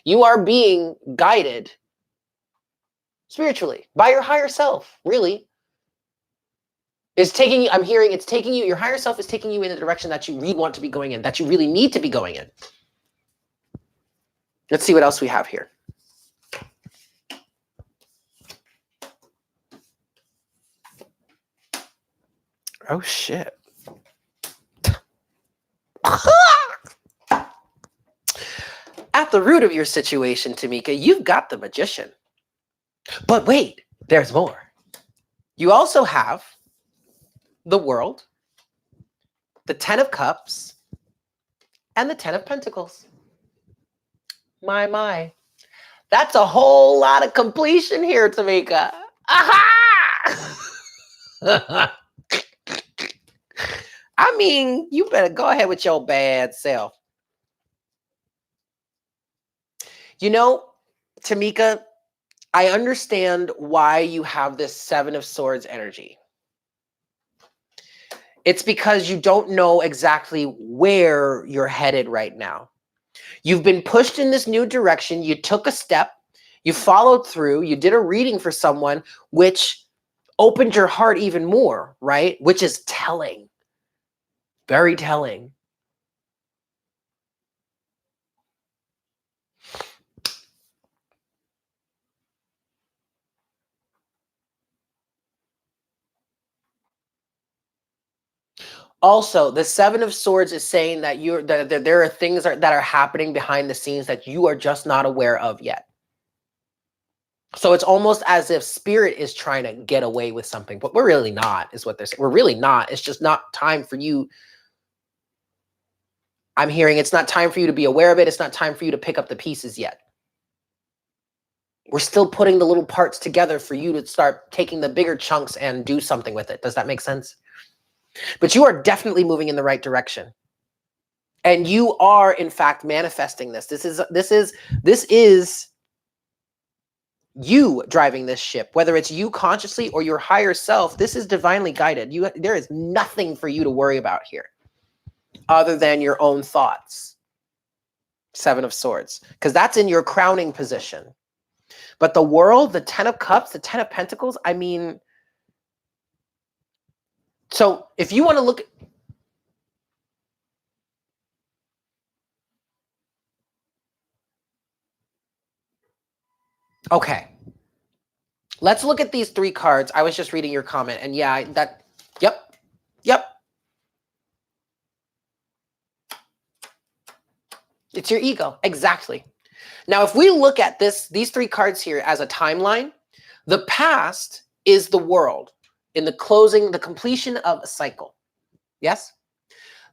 You are being guided spiritually by your higher self, really. It's taking you, I'm hearing it's taking you, your higher self is taking you in the direction that you really want to be going in, that you really need to be going in. Let's see what else we have here. Oh, shit. At the root of your situation, Tamika, you've got the Magician. But wait, there's more. You also have the World, the 10 of Cups, and the 10 of Pentacles. My. That's a whole lot of completion here, Tamika. Aha! I mean, you better go ahead with your bad self. You know, Tamika, I understand why you have this 7 of Swords energy. It's because you don't know exactly where you're headed right now. You've been pushed in this new direction. You took a step. You followed through. You did a reading for someone, which opened your heart even more, right? Which is telling. Very telling. Also, the 7 of Swords is saying that there are things that are happening behind the scenes that you are just not aware of yet. So it's almost as if spirit is trying to get away with something, but we're really not, is what they're saying. We're really not. It's just not time for you. I'm hearing it's not time for you to be aware of it. It's not time for you to pick up the pieces yet. We're still putting the little parts together for you to start taking the bigger chunks and do something with it. Does that make sense? But you are definitely moving in the right direction. And you are, in fact, manifesting this. This is you driving this ship, whether it's you consciously or your higher self. This is divinely guided. There is nothing for you to worry about here other than your own thoughts. 7 of Swords, because that's in your crowning position. But the World, the 10 of Cups, the 10 of Pentacles, I mean, so if you want to look at, okay, let's look at these 3 cards. I was just reading your comment, and yeah, yep. It's your ego, exactly. Now, if we look at these 3 cards here as a timeline, the past is the World. in the completion of a cycle. Yes?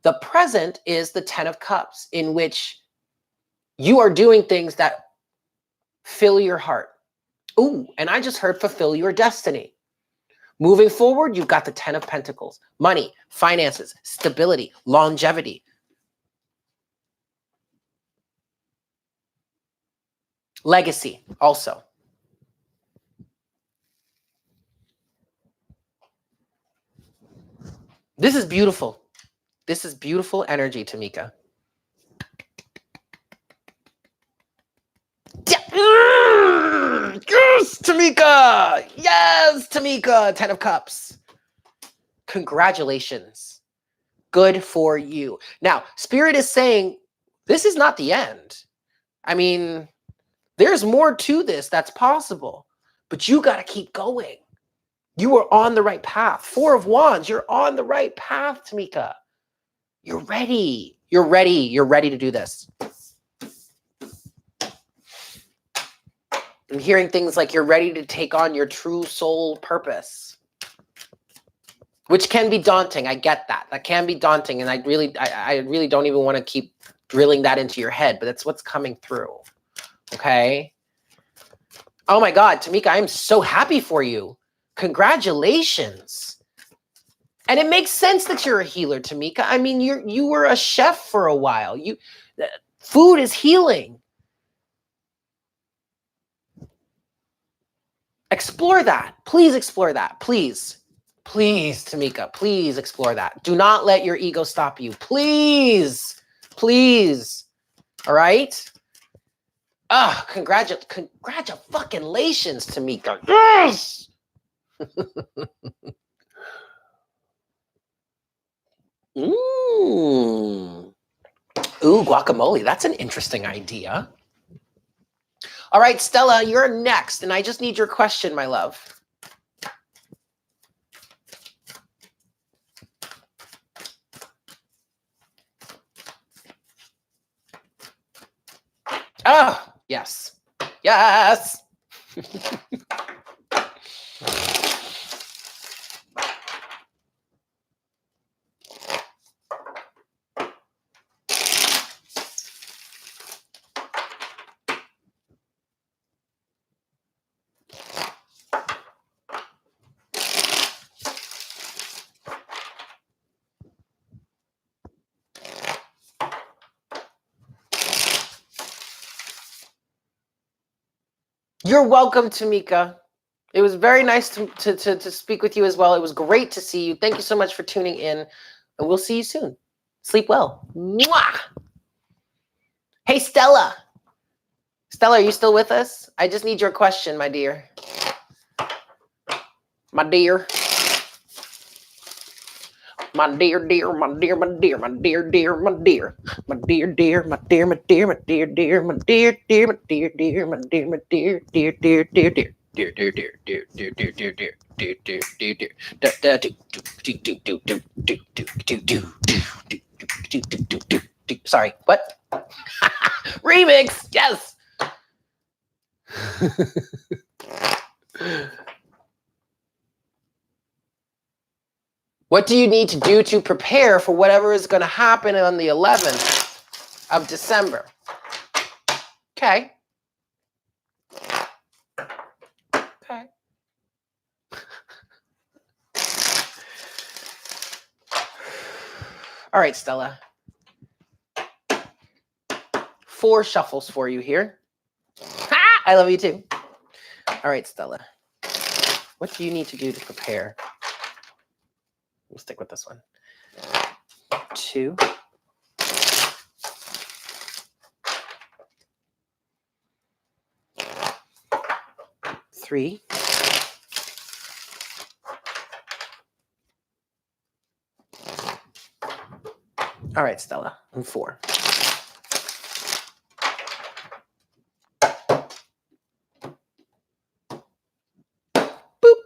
The present is the 10 of Cups, in which you are doing things that fill your heart. Ooh, and I just heard fulfill your destiny. Moving forward, you've got the 10 of Pentacles. Money, finances, stability, longevity. Legacy, also. This is beautiful. This is beautiful energy, Tamika. Yes, Tamika! Yes, Tamika! 10 of Cups. Congratulations. Good for you. Now, Spirit is saying this is not the end. I mean, there's more to this that's possible, but you got to keep going. You are on the right path. 4 of Wands, you're on the right path, Tamika. You're ready. You're ready. You're ready to do this. I'm hearing things like you're ready to take on your true soul purpose, which can be daunting. I get that. That can be daunting. And I really don't even want to keep drilling that into your head, but that's what's coming through. Okay. Oh my God, Tamika, I'm so happy for you. Congratulations. And it makes sense that you're a healer, Tamika. I mean, you were a chef for a while. Food is healing. Explore that. Please explore that. Please. Please, Tamika, please explore that. Do not let your ego stop you. Please. Please. All right? Congratulations, Tamika. Yes! Ooh, guacamole. That's an interesting idea. All right, Stella, you're next, and I just need your question, my love. Oh, yes. Yes. You're welcome, Tamika. It was very nice to speak with you as well. It was great to see you. Thank you so much for tuning in, and we'll see you soon. Sleep well. Mwah! Hey, Stella. Stella, are you still with us? I just need your question, my dear. My dear. My dear, dear, my dear, my dear, my dear, dear, my dear, my dear, dear, my dear, my dear, my dear, dear, my dear, dear, my dear, dear, my dear, my dear, dear, dear, dear, dear. Dear, dear, dear, dear, dear, dear, dear, dear, dear, dear, dear, dear. Da da do do do do do do do do do do do do do. Sorry, what? Remix, yes. What do you need to do to prepare for whatever is going to happen on the 11th of December? Okay. Okay. All right, Stella. 4 shuffles for you here. Ha! I love you too. All right, Stella. What do you need to do to prepare? We'll stick with this one. 2. 3. 4. And 4. Boop.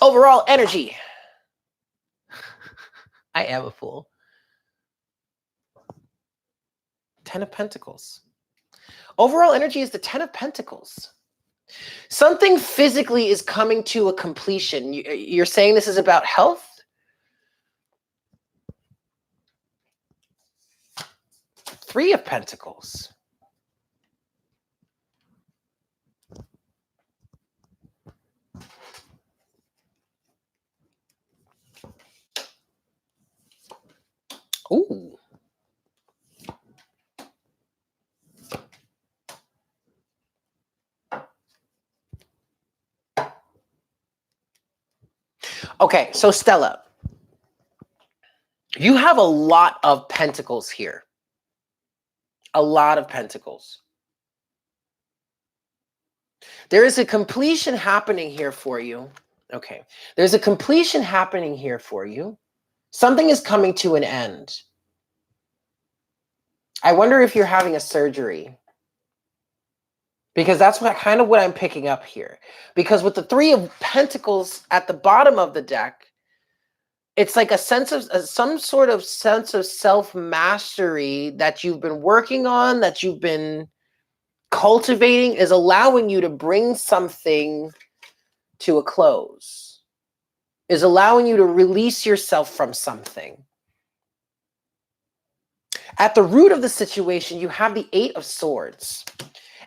Overall energy. I am a fool. 10 of Pentacles. Overall energy is the 10 of Pentacles. Something physically is coming to a completion. You're saying this is about health? Three of Pentacles. Ooh. Okay, so Stella, you have a lot of pentacles here. A lot of pentacles. There is a completion happening here for you. Okay, there's a completion happening here for you. Something is coming to an end. I wonder if you're having a surgery. Because that's kind of what I'm picking up here. Because with the Three of Pentacles at the bottom of the deck, it's like a sense of some sort of sense of self-mastery that you've been working on, that you've been cultivating, is allowing you to bring something to a close, is allowing you to release yourself from something. At the root of the situation, you have the Eight of Swords.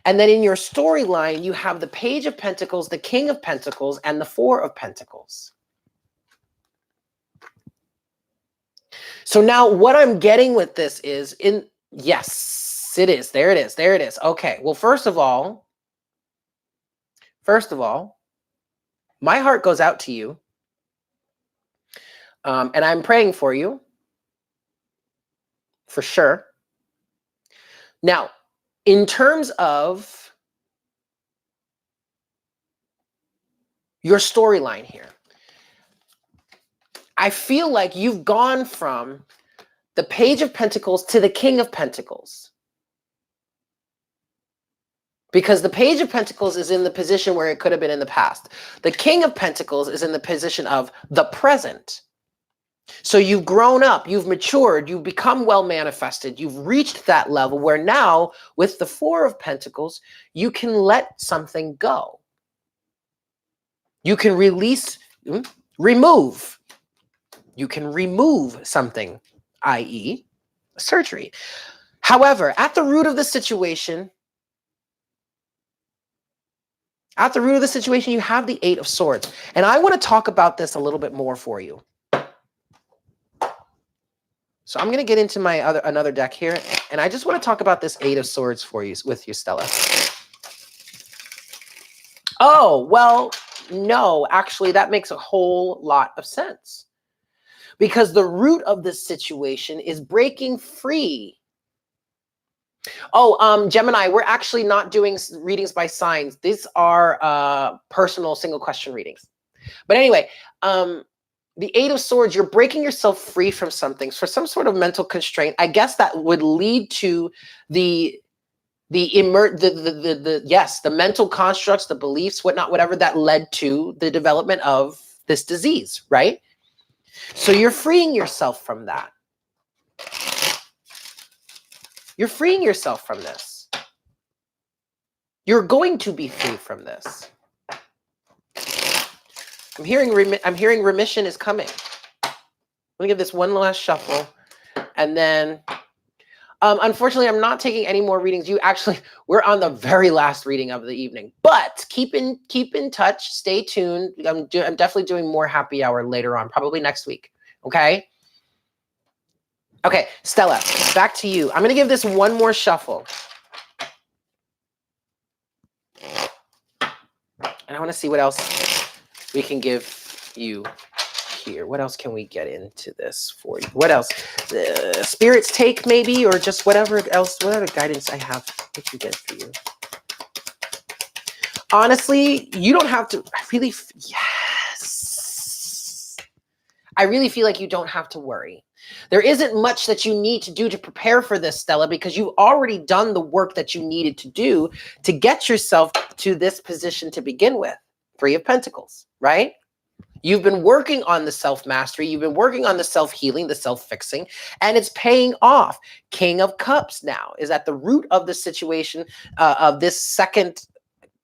And then in your storyline, you have the Page of Pentacles, the King of Pentacles, and the Four of Pentacles. So now what I'm getting with this is, yes, it is. There it is. There it is. Okay. Well, first of all, my heart goes out to you. And I'm praying for you. For sure. Now, in terms of your storyline here, I feel like you've gone from the Page of Pentacles to the King of Pentacles. Because the Page of Pentacles is in the position where it could have been in the past. The King of Pentacles is in the position of the present. So you've grown up, you've matured, you've become well manifested, you've reached that level where now with the Four of Pentacles, you can let something go. You can release, remove. You can remove something, i.e. surgery. However, at the root of the situation, you have the Eight of Swords. And I want to talk about this a little bit more for you. So I'm going to get into my another deck here, and I just want to talk about this Eight of Swords for you, with you, Stella. Oh, well, no, actually, that makes a whole lot of sense. Because the root of this situation is breaking free. Oh, Gemini, we're actually not doing readings by signs. These are personal single question readings. But anyway, the Eight of Swords, you're breaking yourself free from something, for some sort of mental constraint. I guess that would lead to the mental constructs, the beliefs, whatnot, whatever that led to the development of this disease, right? So you're freeing yourself from that. You're freeing yourself from this. You're going to be free from this. I'm hearing remission is coming. Let me give this one last shuffle. And then, unfortunately, I'm not taking any more readings. We're on the very last reading of the evening. But keep in touch. Stay tuned. I'm definitely doing more happy hour later on, probably next week. Okay? Okay, Stella, back to you. I'm going to give this one more shuffle. And I want to see what else we can give you here. What else can we get into this for you? What else? Spirits take maybe, or just whatever else, whatever guidance I have, I can get for you. Honestly, you don't have to, I really feel like you don't have to worry. There isn't much that you need to do to prepare for this, Stella, because you've already done the work that you needed to do to get yourself to this position to begin with. Three of Pentacles, right? You've been working on the self-mastery. You've been working on the self-healing, the self-fixing, and it's paying off. King of Cups now is at the root of the situation of this second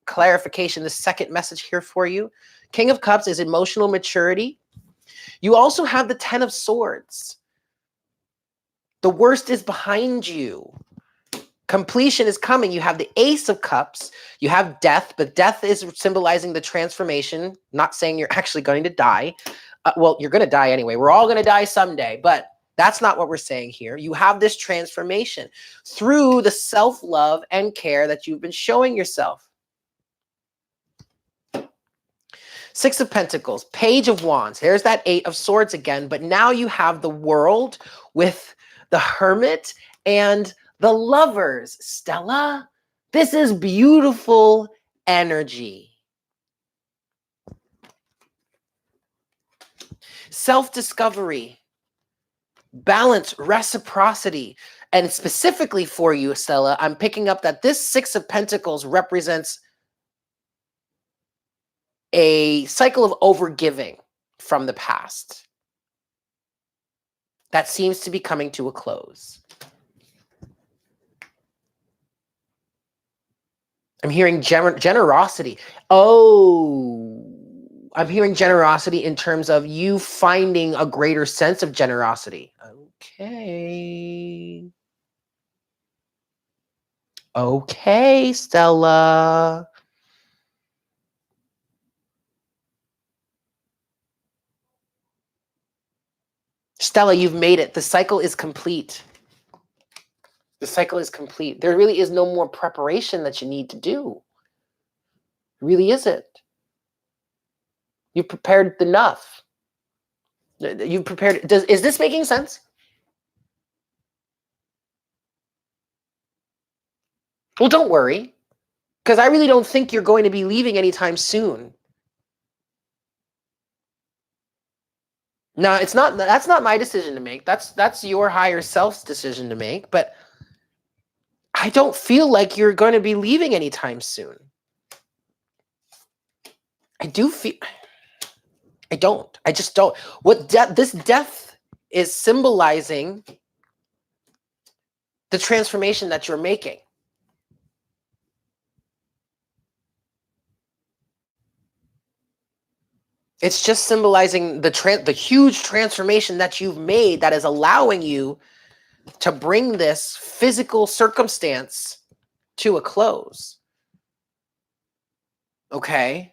clarification, the second message here for you. King of Cups is emotional maturity. You also have the Ten of Swords. The worst is behind you. Completion is coming. You have the Ace of Cups. You have death, but death is symbolizing the transformation. Not saying you're actually going to die. Well, you're going to die anyway. We're all going to die someday, but that's not what we're saying here. You have this transformation through the self-love and care that you've been showing yourself. Six of Pentacles, Page of Wands. There's that Eight of Swords again, but now you have the World with the Hermit and the Lovers. Stella, this is beautiful energy. Self-discovery, balance, reciprocity. And specifically for you, Stella, I'm picking up that this Six of Pentacles represents a cycle of overgiving from the past that seems to be coming to a close. I'm hearing generosity. Oh, I'm hearing generosity in terms of you finding a greater sense of generosity. Okay. Okay, Stella. Stella, you've made it. The cycle is complete. The cycle is complete. There really is no more preparation that you need to do. It really isn't. You've prepared enough. You've prepared. Is this making sense? Well, don't worry, because I really don't think you're going to be leaving anytime soon. No, it's not. That's not my decision to make. That's your higher self's decision to make. But I don't feel like you're going to be leaving anytime soon. I do feel. I don't. I just don't. What this death is symbolizing the transformation that you're making. It's just symbolizing the huge transformation that you've made that is allowing you to bring this physical circumstance to a close. Okay?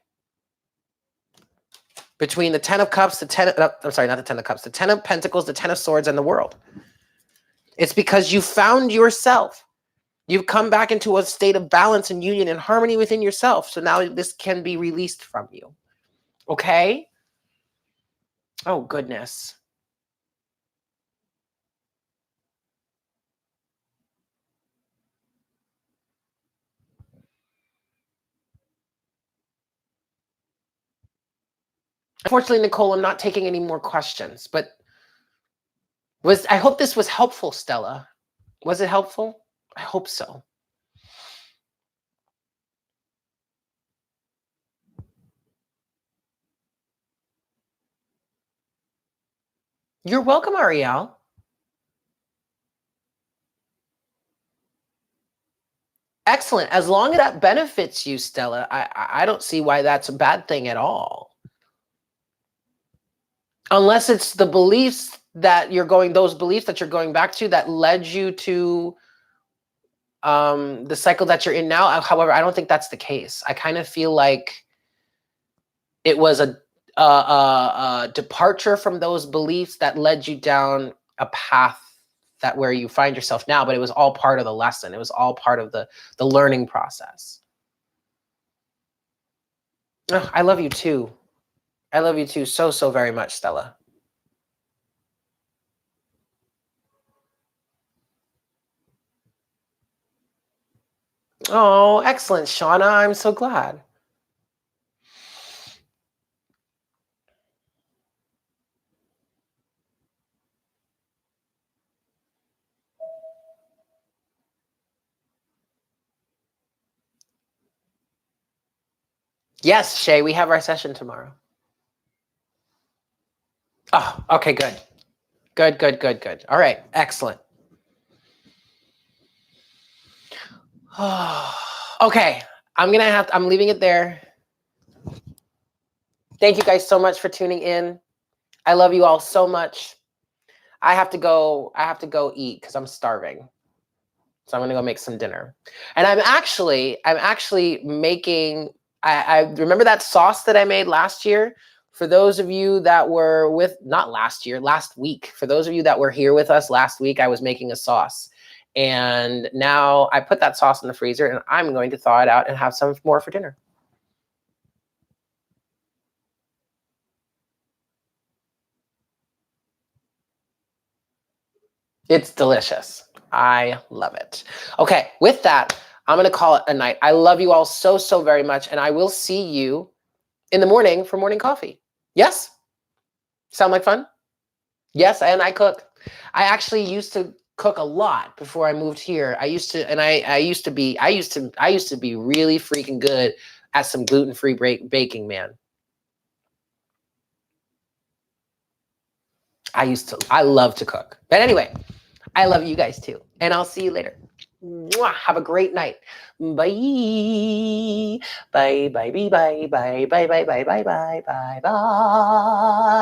Between the Ten of Cups, the Ten of Pentacles, the Ten of Swords, and the World. It's because you found yourself. You've come back into a state of balance and union and harmony within yourself. So now this can be released from you. Okay? Oh, goodness. Unfortunately, Nicole, I'm not taking any more questions, but I hope this was helpful, Stella. Was it helpful? I hope so. You're welcome, Ariel. Excellent. As long as that benefits you, Stella, I don't see why that's a bad thing at all. Unless it's the beliefs that you're going, those beliefs that you're going back to that led you to the cycle that you're in now. However, I don't think that's the case. I kind of feel like it was a departure from those beliefs that led you down a path that where you find yourself now, but it was all part of the lesson. It was all part of the learning process. Oh, I love you too. I love you too so very much, Stella. Oh, excellent, Shauna. I'm so glad. Yes, Shay, we have our session tomorrow. Oh, okay, good. Good. All right, excellent. Okay, I'm leaving it there. Thank you guys so much for tuning in. I love you all so much. I have to go eat because I'm starving. So I'm gonna go make some dinner. And I'm actually making, I remember that sauce that I made last year. For those of you that were not last year, last week, for those of you that were here with us last week, I was making a sauce. And now I put that sauce in the freezer and I'm going to thaw it out and have some more for dinner. It's delicious. I love it. Okay, with that, I'm going to call it a night. I love you all so, so very much. And I will see you in the morning for morning coffee. Yes? Sound like fun? Yes, and I cook. I actually used to cook a lot before I moved here. I used to be really freaking good at some gluten-free baking, man. I love to cook. But anyway, I love you guys too. And I'll see you later. Mwah. Have a great night. Bye. Bye, bye, bye, bye, bye, bye, bye, bye, bye, bye, bye, bye.